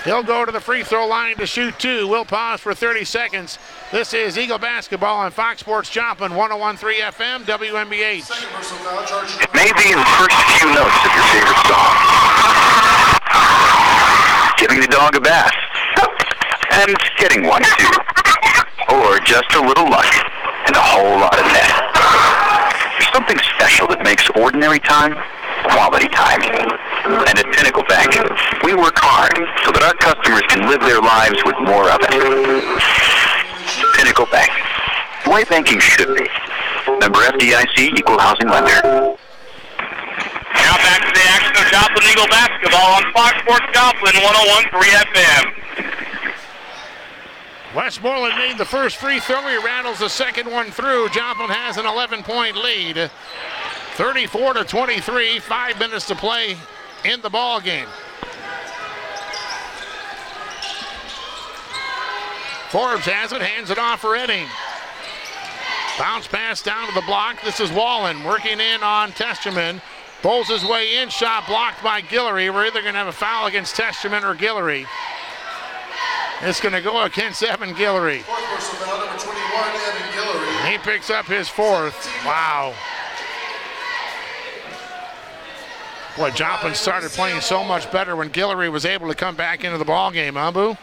Speaker 2: He'll go to the free throw line to shoot 2. We'll pause for 30 seconds. This is Eagle Basketball on Fox Sports Joplin, 101.3 FM, WMBH.
Speaker 8: Second personal foul, charge
Speaker 7: It may be in the first few notes of your favorite song. dog a bath. And getting one, too. Or just a little luck and a whole lot of net. There's something special that makes ordinary time quality time. And at Pinnacle Bank, we work hard so that our customers can live their lives with more of it. Pinnacle Bank. The way banking should be. Member FDIC, Equal Housing Lender.
Speaker 3: Now back to the action of Joplin Eagle basketball on Fox Sports Joplin 101.3 FM.
Speaker 2: Westmoreland made the first free throw. He rattles the second one through. Joplin has an 11-point lead. 34-23, 5 minutes to play in the ball game. Forbes has it, hands it off for Redding. Bounce pass down to the block. This is Wallen working in on Testerman. Pulls his way in, shot blocked by Guillory. We're either going to have a foul against Testerman or Guillory. It's going to go against Evan Guillory.
Speaker 8: Fourth personal foul, number 21, Evan Guillory.
Speaker 2: He picks up his fourth. Wow. Boy, Joplin started playing so much better when Guillory was able to come back into the ball game, huh, Boo?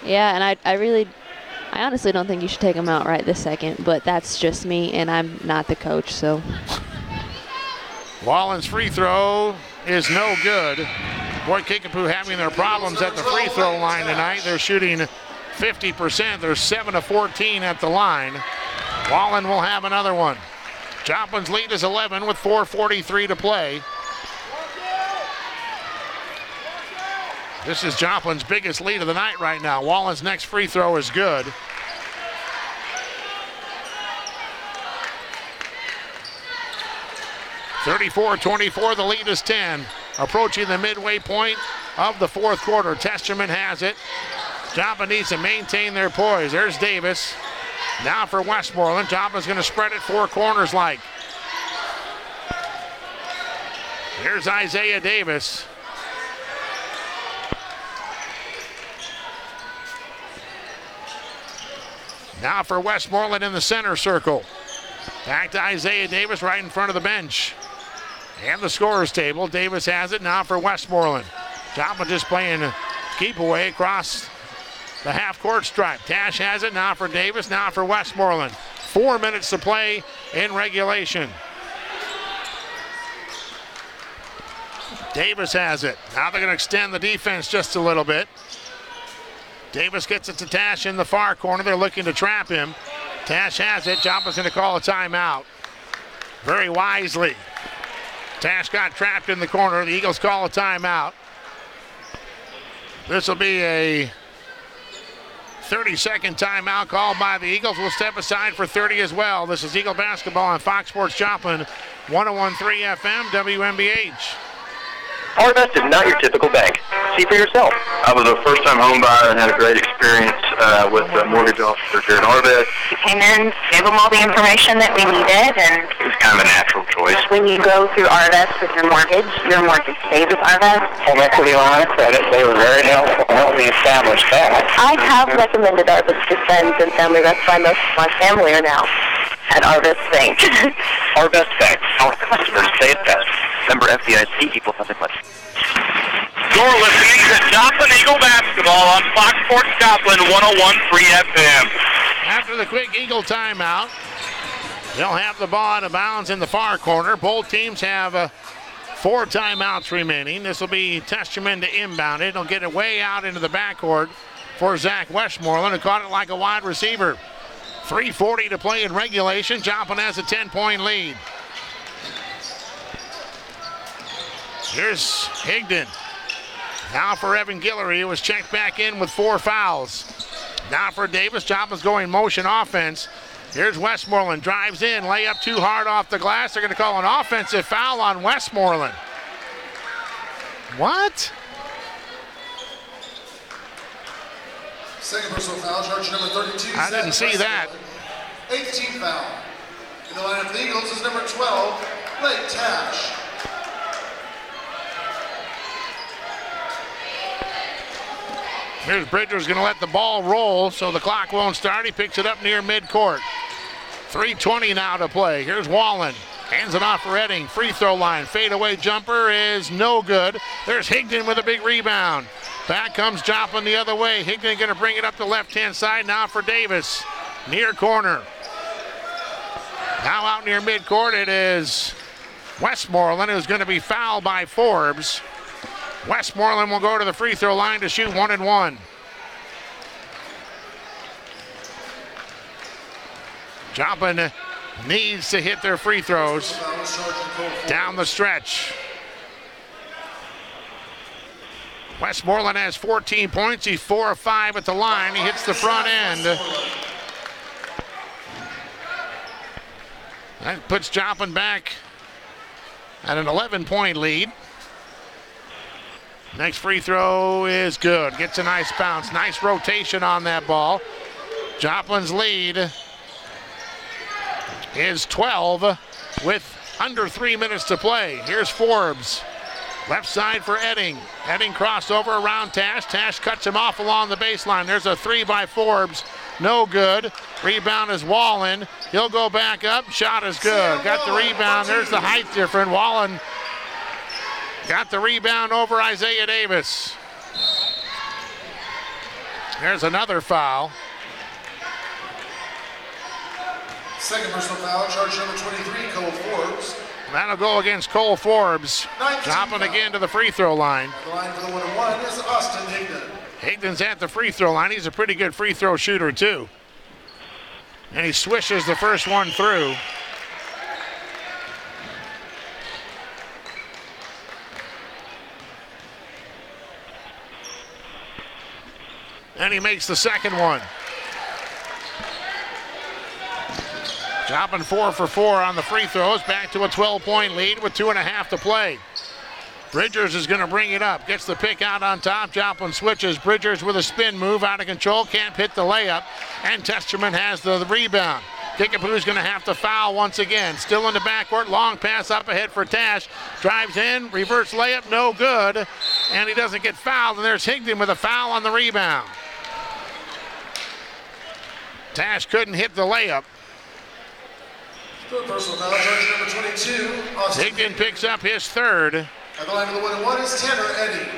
Speaker 4: Yeah, and I honestly don't think you should take him out right this second, but that's just me, and I'm not the coach, so.
Speaker 2: Wallen's free throw is no good. Boy, Kickapoo having their problems at the free throw line tonight. They're shooting 50%. They're 7 of 14 at the line. Wallen will have another one. Joplin's lead is 11 with 4:43 to play. This is Joplin's biggest lead of the night right now. Wallen's next free throw is good. (34-24), the lead is 10. Approaching the midway point of the fourth quarter. Testerman has it. Joplin needs to maintain their poise. There's Davis. Now for Westmoreland. Joplin's going to spread it four corners like. Here's Isaiah Davis. Now for Westmoreland in the center circle. Back to Isaiah Davis right in front of the bench. And the scorer's table. Davis has it now for Westmoreland. Joplin just playing keep away across the half-court stripe. Tash has it now for Davis, now for Westmoreland. 4 minutes to play in regulation. Davis has it. Now they're going to extend the defense just a little bit. Davis gets it to Tash in the far corner. They're looking to trap him. Tash has it. Joplin's going to call a timeout. Very wisely. Tash got trapped in the corner. The Eagles call a timeout. This will be a 30-second timeout called by the Eagles. We'll step aside for 30 as well. This is Eagle basketball on Fox Sports Joplin, 101.3 FM, WMBH.
Speaker 7: Harvest is not your typical bank. See for yourself.
Speaker 5: I was a first-time home buyer and had a great experience with the mortgage officer here at Harvest.
Speaker 6: We came in, gave them all the information that we needed, and
Speaker 5: It was kind of a natural choice.
Speaker 6: when you go through Arvest with your mortgage stays with Arvest.
Speaker 7: Home equity line of credit, they were very helpful to help me establish that.
Speaker 6: I have recommended Arvest to friends and family. That's why most of my family are now at Arvest Bank.
Speaker 7: Harvest Bank, our customers say it best. Member FDIC, Equal Housing Lender.
Speaker 3: You're listening to Joplin Eagle basketball on Fox Sports Joplin 101.3 FM.
Speaker 2: After the quick Eagle timeout, they'll have the ball out of bounds in the far corner. Both teams have 4 timeouts remaining. This will be Testerman to inbound it. It'll get it way out into the backcourt for Zach Westmoreland, who caught it like a wide receiver. 3:40 to play in regulation. Joplin has a 10-point lead. Here's Higdon. Now for Evan Guillory, who was checked back in with 4 fouls. Now for Davis. Joplin's going motion offense. Here's Westmoreland. Drives in. Layup too hard off the glass. They're going to call an offensive foul on Westmoreland. What?
Speaker 8: Second personal foul, charge number 32.
Speaker 2: I didn't see that.
Speaker 8: 18th foul. In the line of the Eagles is number 12, Blake Tash.
Speaker 2: Here's Bridger's going to let the ball roll so the clock won't start. He picks it up near midcourt. 3:20 now to play. Here's Wallen. Hands it off for Redding. Free throw line. Fadeaway jumper is no good. There's Higdon with a big rebound. Back comes Joplin the other way. Higdon going to bring it up the left-hand side now for Davis. Near corner. Now out near midcourt, it is Westmoreland who's going to be fouled by Forbes. Westmoreland will go to the free throw line to shoot 1 and 1. Joplin needs to hit their free throws down the stretch. Westmoreland has 14 points. He's 4 of 5 at the line. He hits the front end. That puts Joplin back at an 11-point lead. Next free throw is good. Gets a nice bounce. Nice rotation on that ball. Joplin's lead is 12 with under 3 minutes to play. Here's Forbes. Left side for Edding. Edding crossover around Tash. Tash cuts him off along the baseline. There's a 3 by Forbes. No good. Rebound is Wallen. He'll go back up. Shot is good. Got the rebound. There's the height difference. Wallen got the rebound over Isaiah Davis. There's another foul.
Speaker 8: Second personal foul, charge number 23, Cole Forbes.
Speaker 2: That'll go against Cole Forbes. Joplin again to the free throw line.
Speaker 8: At the line for the 1 and 1 is Austin Higdon.
Speaker 2: Higdon's at the free throw line. He's a pretty good free throw shooter too. And he swishes the first one through. And he makes the second one. Joplin 4 for 4 on the free throws. Back to a 12-point lead with 2.5 to play. Bridgers is going to bring it up. Gets the pick out on top. Joplin switches. Bridgers with a spin move out of control. Can't hit the layup. And Testerman has the rebound. Kickapoo's going to have to foul once again. Still in the backcourt. Long pass up ahead for Tash. Drives in. Reverse layup. No good. And he doesn't get fouled. And there's Higdon with a foul on the rebound. Tash couldn't hit the layup.
Speaker 8: Personal foul, charge number 22, Austin
Speaker 2: Higdon picks up his third.
Speaker 8: At the line for the 1 and 1 is Tanner Edding.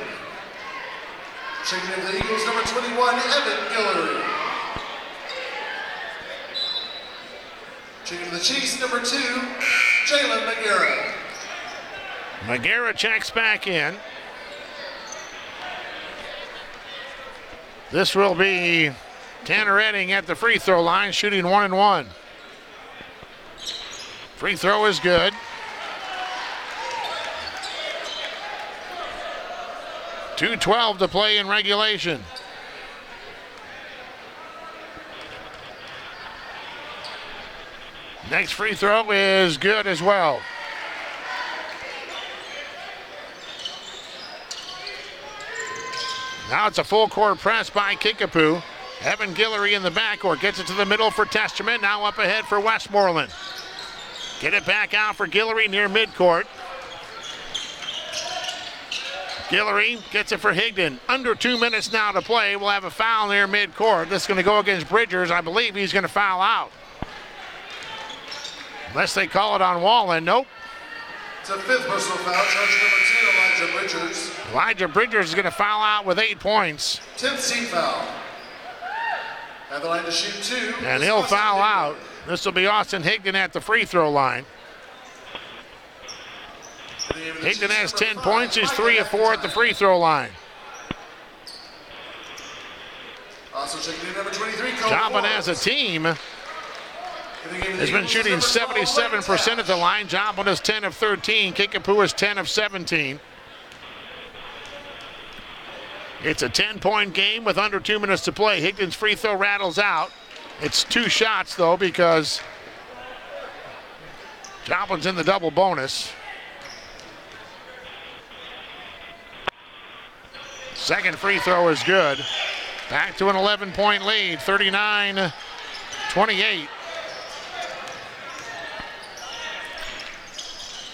Speaker 8: Checking in the Eagles, number 21, Evan Guillory. Checking in the Chiefs, number 2, Jalen McGarrett.
Speaker 2: McGarrett checks back in. This will be Tanner Edding at the free throw line, shooting 1 and 1. Free throw is good. .212 to play in regulation. Next free throw is good as well. Now it's a full court press by Kickapoo. Evan Guillory in the backcourt gets it to the middle for Testerman. Now up ahead for Westmoreland. Get it back out for Guillory near midcourt. Guillory gets it for Higdon. Under 2 minutes now to play. We'll have a foul near midcourt. This is going to go against Bridgers. I believe he's going to foul out. Unless they call it on Wallen. Nope.
Speaker 8: It's a fifth personal foul, charge number 10, Elijah Bridgers.
Speaker 2: Elijah Bridgers is going to foul out with 8 points.
Speaker 8: 10th team foul. At the line to shoot 2.
Speaker 2: And he'll foul out. This will be Austin Higdon at the free throw line. Higdon has 10 points. He's 3 of 4 at the free throw line.
Speaker 8: Also checking in number 23, Cole
Speaker 2: Joplin
Speaker 8: Forbes.
Speaker 2: as a team has been shooting 77% at the line. Joplin is 10 of 13. Kickapoo is 10 of 17. It's a 10-point game with under 2 minutes to play. Higdon's free throw rattles out. It's 2 shots, though, because Joplin's in the double bonus. Second free throw is good. Back to an 11-point lead, 39-28.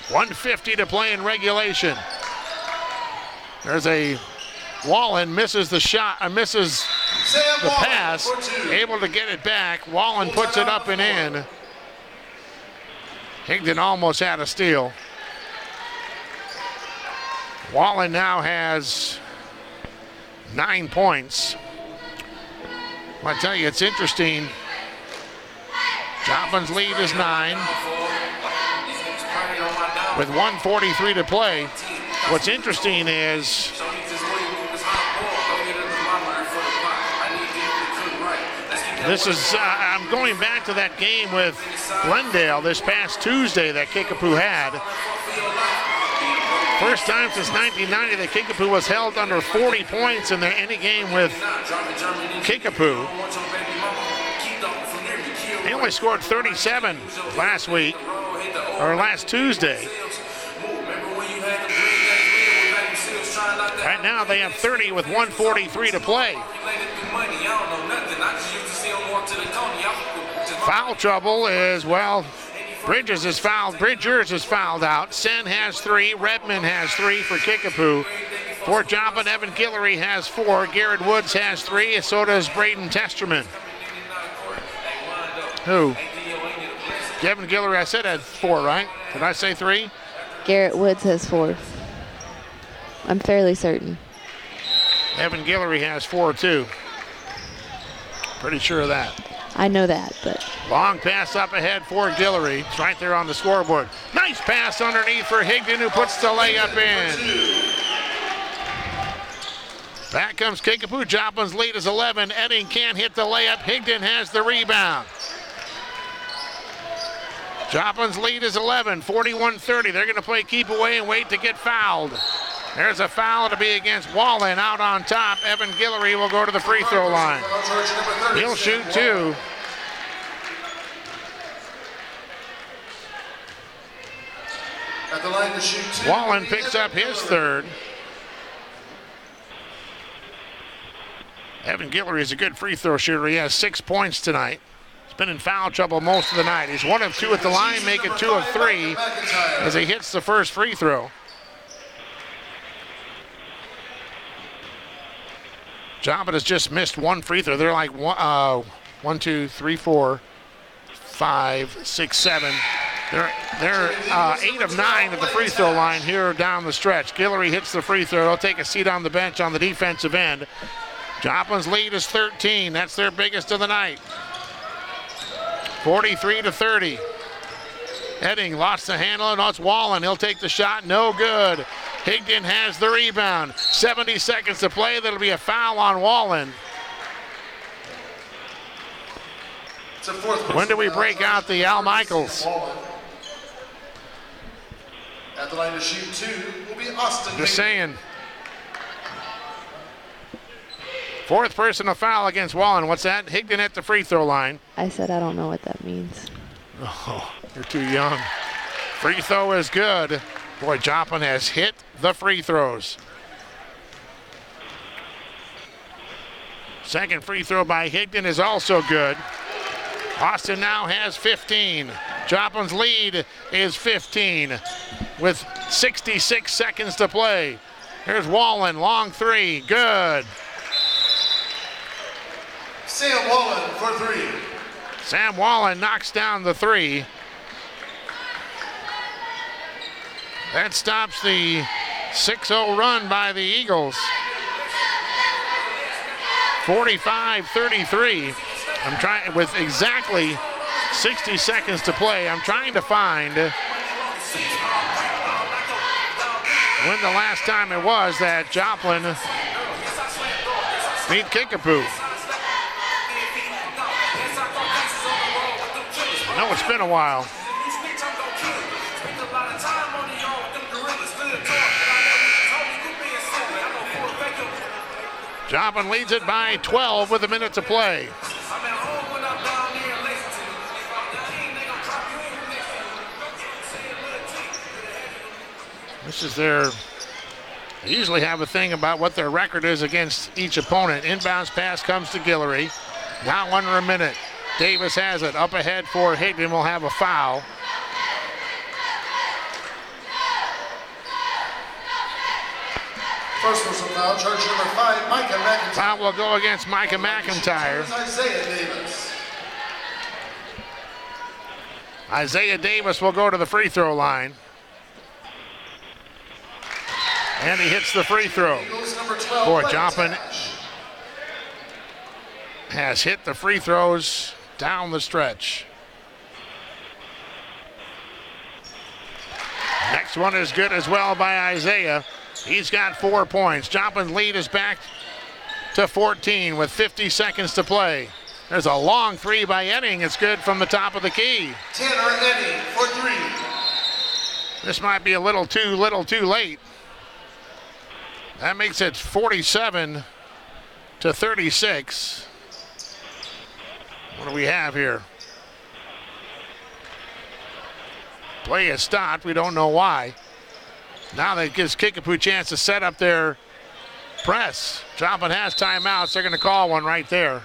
Speaker 2: .150 to play in regulation. There's a Wallen misses the shot, misses the pass, able to get it back. Wallen puts it up and in. Higdon almost had a steal. Wallen now has 9 points. I tell you, it's interesting. Joplin's lead is 9 with 1:43 to play. What's interesting is this is, I'm going back to that game with Glendale this past Tuesday that Kickapoo had. First time since 1990 that Kickapoo was held under 40 points in any game with Kickapoo. He only scored 37 last week, or last Tuesday. Right now they have 30 with 1:43 to play. Foul trouble is, well, Bridgers is fouled out. Sen has 3. Redmond has 3 for Kickapoo. For Joplin, Evan Guillory has 4. Garrett Woods has 3. So does Braden Testerman. Who? Evan Guillory, I said had 4, right? Did I say 3?
Speaker 4: Garrett Woods has 4. I'm fairly certain.
Speaker 2: Evan Guillory has 4 too. Pretty sure of that.
Speaker 4: I know that, but.
Speaker 2: Long pass up ahead for Guillory. It's right there on the scoreboard. Nice pass underneath for Higdon, who puts the layup in. Back comes Kickapoo. Joplin's lead is 11. Edding can't hit the layup. Higdon has the rebound. Joplin's lead is 11, 41-30. They're going to play keep away and wait to get fouled. There's a foul to be against Wallen out on top. Evan Guillory will go to the free throw line. He'll shoot 2.
Speaker 8: At the line to shoot 2.
Speaker 2: Wallen picks up his 3rd. Evan Guillory is a good free throw shooter. He has 6 points tonight. He's been in foul trouble most of the night. He's 1 of 2 at the line, make it 2 of 3 as he hits the first free throw. Joplin has just missed 1 free throw. They're like 1, 2, 3, 4, 5, 6, 7. They're 8 of 9 at the free throw line here down the stretch. Guillory hits the free throw. He'll take a seat on the bench on the defensive end. Joplin's lead is 13. That's their biggest of the night. 43-30. Edding lost the handle, and it's Wallen. He'll take the shot. No good. Higdon has the rebound. 70 seconds to play. That'll be a foul on Wallen. When do we break out the Al Michaels?
Speaker 8: At the line to shoot 2 will be Austin.
Speaker 2: Just saying. 4th personal foul against Wallen. What's that? Higdon at the free throw line.
Speaker 4: I said I don't know what that means.
Speaker 2: Oh, you're too young. Free throw is good. Boy, Joplin has hit the free throws. Second free throw by Higdon is also good. Austin now has 15. Joplin's lead is 15 with 66 seconds to play. Here's Wallen, long 3, good.
Speaker 8: Sam Wallen for 3.
Speaker 2: Sam Wallen knocks down the 3. That stops the 6-0 run by the Eagles. 45-33. I'm trying, with exactly 60 seconds to play, I'm trying to find when the last time it was that Joplin beat Kickapoo. I know it's been a while. Joplin leads it by 12 with a minute to play. This is their, they usually have a thing about what their record is against each opponent. Inbounds pass comes to Guillory. Now under a minute. Davis has it. Up ahead for Higdon will have a foul.
Speaker 8: First personal foul, charge number 5, Micah McIntyre.
Speaker 2: Foul will go against Micah McIntyre.
Speaker 8: Isaiah Davis.
Speaker 2: Isaiah Davis will go to the free throw line. And he hits the free throw.
Speaker 8: Eagles number 12.
Speaker 2: Boy,
Speaker 8: White
Speaker 2: Joplin
Speaker 8: Tash.
Speaker 2: has hit the free throws down the stretch. Next one is good as well by Isaiah. He's got 4 points. Joplin's lead is back to 14 with 50 seconds to play. There's a long three by Edding. It's good from the top of the key.
Speaker 8: Tanner Edding for 3.
Speaker 2: This might be a little too late. That makes it 47 to 36. What do we have here? Play is stopped. We don't know why. Now that gives Kickapoo a chance to set up their press. Joplin has timeouts. They're going to call one right there.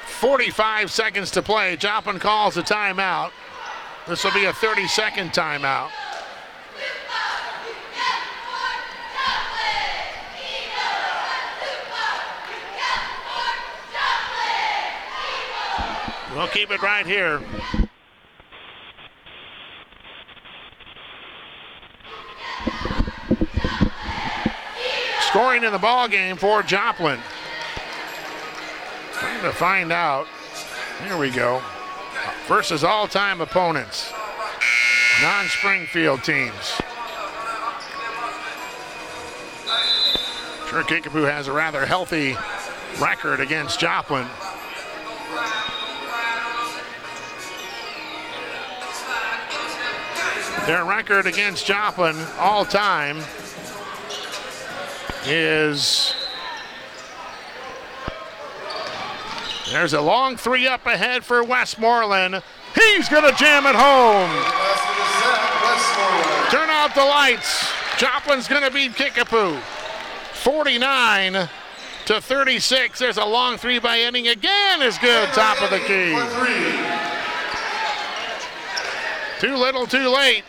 Speaker 2: 45 seconds to play. Joplin calls a timeout. This will be a 30-second timeout. We'll keep it right here. Scoring in the ball game for Joplin. Trying to find out. Here we go. Versus all-time opponents. Non-Springfield teams. Sure, Kickapoo has a rather healthy record against Joplin. Their record against Joplin all-time is... There's a long three up ahead for Westmoreland. He's going to jam it home. Turn out the lights. Joplin's going to beat Kickapoo. 49 to 36. There's a long three by Edding. Again is good. Top of the key. Too little, too late.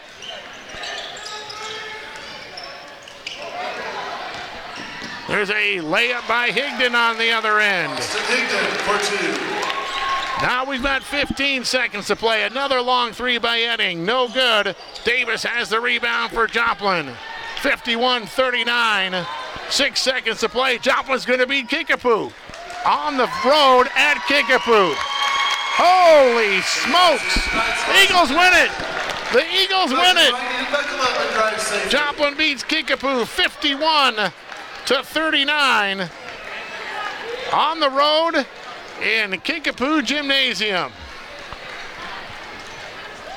Speaker 2: There's a layup by Higdon on the other end.
Speaker 8: Higdon for 2.
Speaker 2: Now we've got 15 seconds to play. Another long three by Edding. No good. Davis has the rebound for Joplin. 51-39. 6 seconds to play. Joplin's going to beat Kickapoo. On the road at Kickapoo. Holy smokes. Eagles win it. The Eagles win it. Joplin beats Kickapoo 51 to 39 on the road in Kickapoo Gymnasium.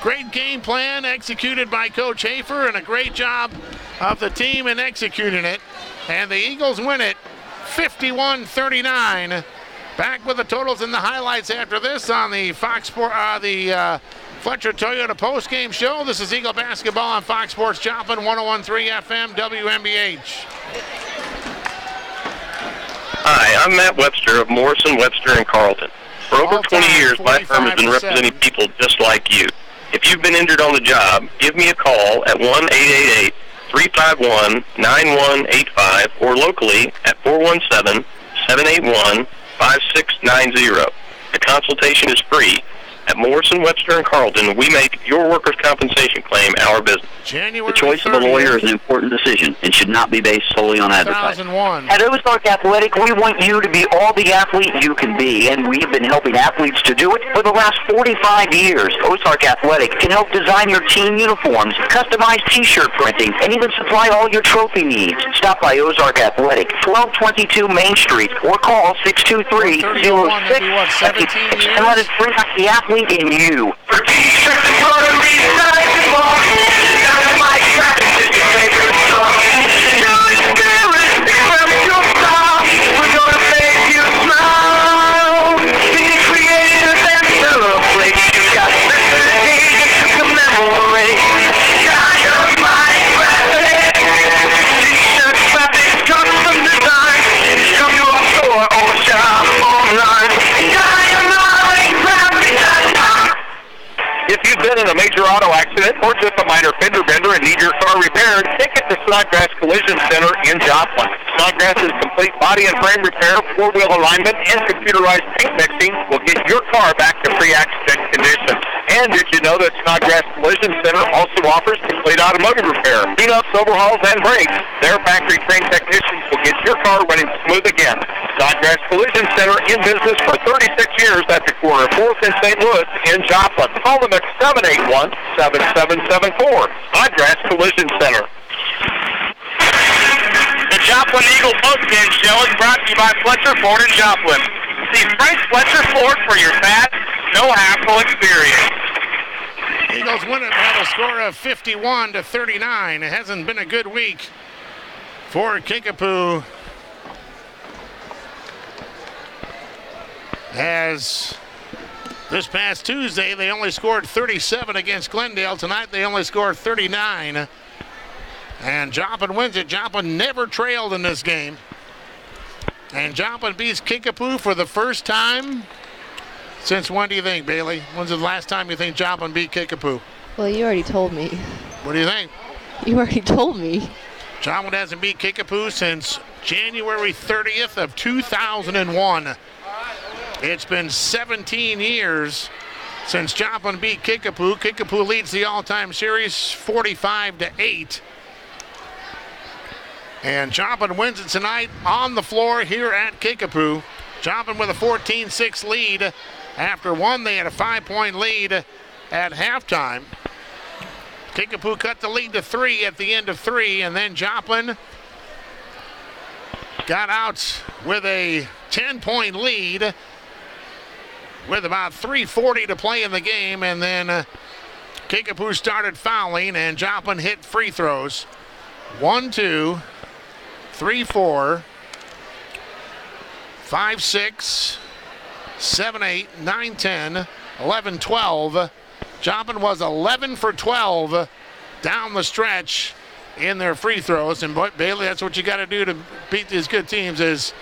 Speaker 2: Great game plan executed by Coach Hafer, and a great job of the team in executing it. And the Eagles win it 51-39. Back with the totals and the highlights after this on the Fox Sport, Fletcher Toyota postgame show. This is Eagle Basketball on Fox Sports Joplin, 101.3 FM WMBH.
Speaker 9: Hi, I'm Matt Webster of Morrison, Webster, and Carlton. For over 20 years, my firm has been representing people just like you. If you've been injured on the job, give me a call at 1-888-351-9185 or locally at 417-781-5690. The consultation is free. At Morrison, Webster, and Carlton, we make your workers' compensation claim our business.
Speaker 2: January
Speaker 7: The choice of a lawyer is an important decision and should not be based solely on advertising.
Speaker 2: 2001.
Speaker 7: At Ozark Athletic, we want you to be all the athlete you can be, and we've been helping athletes to do it for the last 45 years. Ozark Athletic can help design your team uniforms, customize T-shirt printing, and even supply all your trophy needs. Stop by Ozark Athletic, 1222 Main Street, or call 623-0676 and let us bring out the athlete in you.
Speaker 3: For T-shirts and clothing, basketball, dynamite traffic is your favorite song. We're gonna make you smile. Be creative and celebrate. You got birthday to commemorate. Dynamite traffic. T-shirt traffic comes from design. Come to our store or shop online. Dynamite traffic.
Speaker 9: If you've been in a major auto accident or just a minor fender bender and need your car repaired, take it to Snodgrass Collision Center in Joplin. Snodgrass's complete body and frame repair, four-wheel alignment, and computerized paint mixing will get your car back to pre-accident condition. And did you know that Snodgrass Collision Center also offers complete automotive repair, tune-ups, overhauls, and brakes? Their factory-trained technicians will get your car running smooth again. Snodgrass Collision Center in business for 36 years at the corner of 4th and St. Louis in Joplin. Call them at 781-7774. Snodgrass Collision Center.
Speaker 3: The Joplin Eagle postgame show is brought to you by Fletcher Ford in Joplin. See Frank Fletcher Ford for your fast, no-hassle experience.
Speaker 2: Eagles win it by the score of 51-39. It hasn't been a good week for Kickapoo, as this past Tuesday they only scored 37 against Glendale. Tonight they only scored 39. And Joplin wins it. Joplin never trailed in this game. And Joplin beats Kickapoo for the first time since when do you think, Bailey? When's the last time you think Joplin beat Kickapoo?
Speaker 4: Well, you already told me.
Speaker 2: What do you think?
Speaker 4: You already told me.
Speaker 2: Joplin hasn't beat Kickapoo since January 30th of 2001. It's been 17 years since Joplin beat Kickapoo. Kickapoo leads the all-time series 45-8. And Joplin wins it tonight on the floor here at Kickapoo. Joplin with a 14-6 lead. After one, they had a 5-point lead at halftime. Kickapoo cut the lead to 3 at the end of 3, and then Joplin got out with a 10-point lead with about 3:40 to play in the game, and then Kickapoo started fouling, and Joplin hit free throws. 1, 2, 3, 4, 5, 6, 7, 8, 9, 10, 11, 12. Joplin was 11 for 12 down the stretch in their free throws. And Bailey, that's what you got to do to beat these good teams, is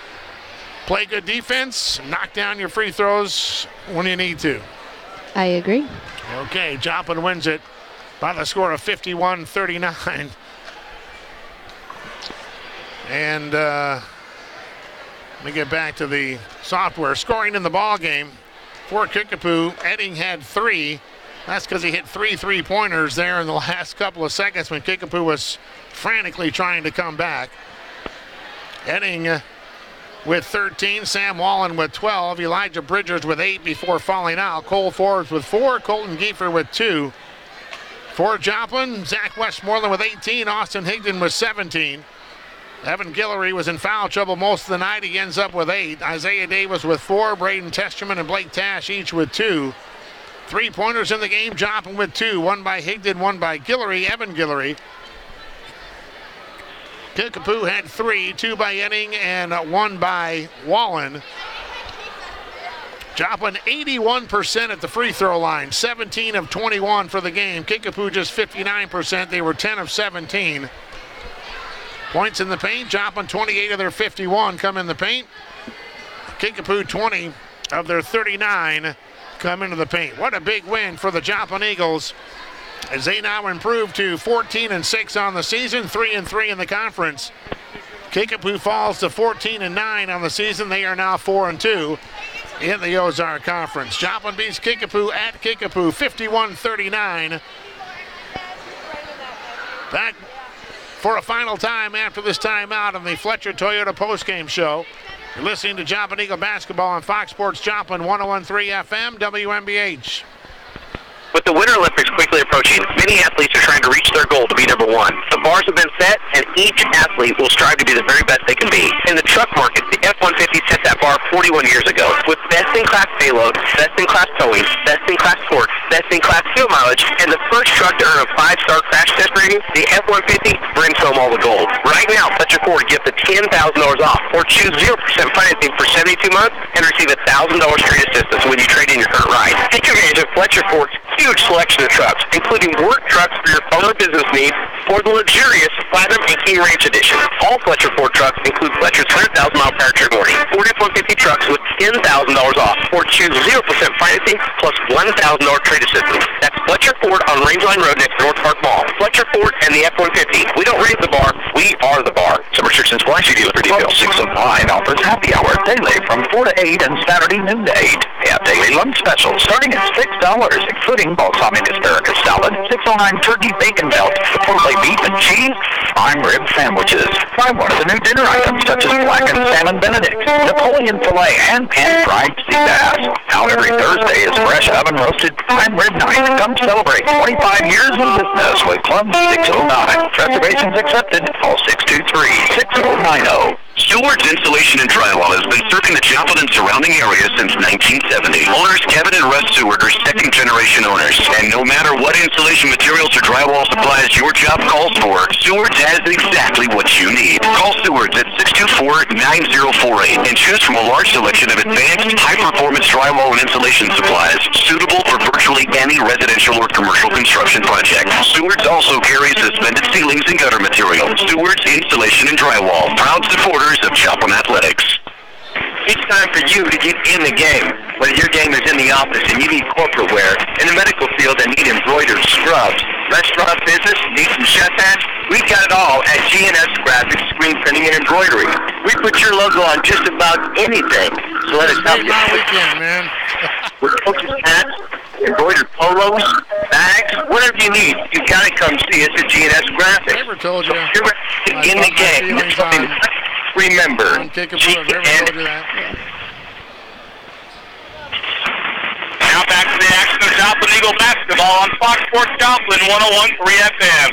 Speaker 2: play good defense, knock down your free throws when you need to.
Speaker 4: I agree.
Speaker 2: Okay, Joplin wins it by the score of 51-39. And let me get back to the software. Scoring in the ball game for Kickapoo, Edding had 3. That's because he hit 3 3-pointers there in the last couple of seconds when Kickapoo was frantically trying to come back. Edding with 13, Sam Wallen with 12, Elijah Bridgers with 8 before falling out, Cole Forbes with 4, Colton Giefer with 2. For Joplin, Zach Westmoreland with 18, Austin Higdon with 17. Evan Guillory was in foul trouble most of the night. He ends up with 8. Isaiah Davis with 4. Braden Testerman and Blake Tash each with 2. 3-pointers in the game, Joplin with 2. One by Higdon, one by Guillory, Evan Guillory. Kickapoo had 3, 2 by Edding and 1 by Wallen. Joplin 81% at the free throw line, 17 of 21 for the game. Kickapoo just 59%. They were 10 of 17. Points in the paint, Joplin 28 of their 51 come in the paint. Kickapoo 20 of their 39 come into the paint. What a big win for the Joplin Eagles, as they now improve to 14-6 on the season, 3-3 in the conference. Kickapoo falls to 14-9 on the season. They are now 4-2 in the Ozark Conference. Joplin beats Kickapoo at Kickapoo 51-39. Back for a final time after this timeout on the Fletcher Toyota postgame show. You're listening to Joplin Eagle basketball on Fox Sports Joplin 101.3 FM WMBH.
Speaker 9: With the Winter Olympics quickly approaching, many athletes are trying to reach their goal to be number 1. The bars have been set, and each athlete will strive to be the very best they can be. In the truck market, the F-150 set that bar 41 years ago. With best-in-class payload, best-in-class towing, best-in-class torque, best-in-class fuel mileage, and the first truck to earn a 5-star crash test rating, the F-150 brings home all the gold. Right now, Fletcher Ford gives the $10,000 off, or choose 0% financing for 72 months and receive $1,000 trade assistance when you trade in your current ride. Take advantage of Fletcher Ford's huge selection of trucks, including work trucks for your farm or business needs, or the luxurious Platinum and King Ranch edition. All Fletcher Ford trucks include Fletcher's 100,000-mile-per-hour trip warranty. Ford F-150 trucks with $10,000 off, or choose 0% financing plus $1,000 trade assistance. That's Fletcher Ford on Rangeline Road next to North Park Mall. Fletcher Ford and the F-150. We don't raise the bar, we are the bar. Some
Speaker 7: Districts and Supply dealer for details. 609 offers happy hour daily from 4 to 8 and Saturday noon to 8. They have daily lunch specials starting at $6, including balsamic asparagus salad, 609 turkey bacon belt, chipotle beef and cheese, prime rib sandwiches. Try one of the new dinner items such as blackened salmon Benedict, Napoleon filet, and pan-fried sea bass. Now every Thursday is fresh oven-roasted prime rib night. Come celebrate 25 years in business with Club 609. Reservations accepted. Call 623-6090.
Speaker 1: Stewart's Insulation and Drywall has been serving the Joplin and surrounding area since 1970. Owners Kevin and Russ Stewart are second-generation owners, and no matter what insulation materials or drywall supplies your job calls for, Stewart's has exactly what you need. Call Stewart's at 624-9048 and choose from a large selection of advanced, high-performance drywall and insulation supplies suitable for virtually any residential or commercial construction project. Stewart's also carries suspended ceilings and gutter material. Stewart's Insulation and Drywall, proud supporters of Joplin Athletics.
Speaker 9: It's time for you to get in the game. Whether your game is in the office and you need corporate wear, in the medical field and need embroidered scrubs, restaurant business, need some chef hats, we've got it all at G&S Graphics, Screen Printing and Embroidery. We put your logo on just about anything, so let us help you.
Speaker 2: Weekend, man.
Speaker 9: With coaches' hats, embroidered polos, bags, whatever you need, you gotta come see us at G&S Graphics.
Speaker 2: Never told you.
Speaker 9: You're in the game. Remember,
Speaker 2: Kickapoo, I've never told you that.
Speaker 3: Now back to the action of Joplin Eagle basketball on Fox Sports Joplin 101.3 FM.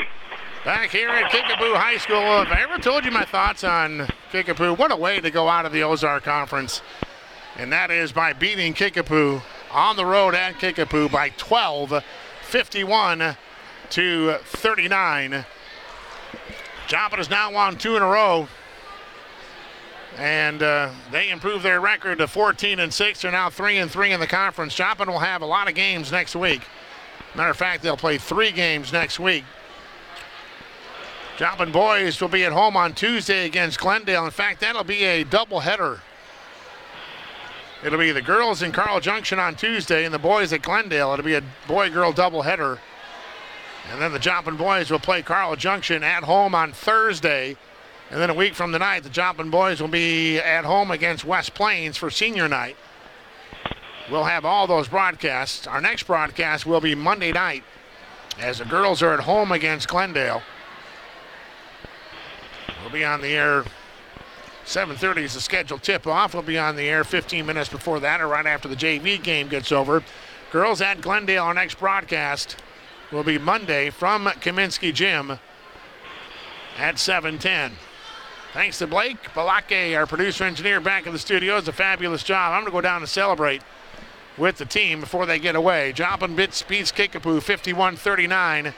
Speaker 2: Back here at Kickapoo High School. If I ever told you my thoughts on Kickapoo, what a way to go out of the Ozark Conference. And that is by beating Kickapoo on the road at Kickapoo by 12, 51-39. Joplin has now won 2 in a row. And they improved their record to 14-6. They're now 3-3 in the conference. Joplin will have a lot of games next week. Matter of fact, they'll play 3 games next week. Joplin boys will be at home on Tuesday against Glendale. In fact, that'll be a doubleheader. It'll be the girls in Carl Junction on Tuesday and the boys at Glendale. It'll be a boy-girl doubleheader. And then the Joplin boys will play Carl Junction at home on Thursday. And then a week from tonight, the Joplin boys will be at home against West Plains for senior night. We'll have all those broadcasts. Our next broadcast will be Monday night as the girls are at home against Glendale. We'll be on the air. 7:30 is the scheduled tip-off. We'll be on the air 15 minutes before that or right after the JV game gets over. Girls at Glendale, our next broadcast will be Monday from Kaminsky Gym at 7:10. Thanks to Blake Balake, our producer-engineer back in the studio. It's a fabulous job. I'm going to go down and celebrate with the team before they get away. Joplin beats Kickapoo 51-39.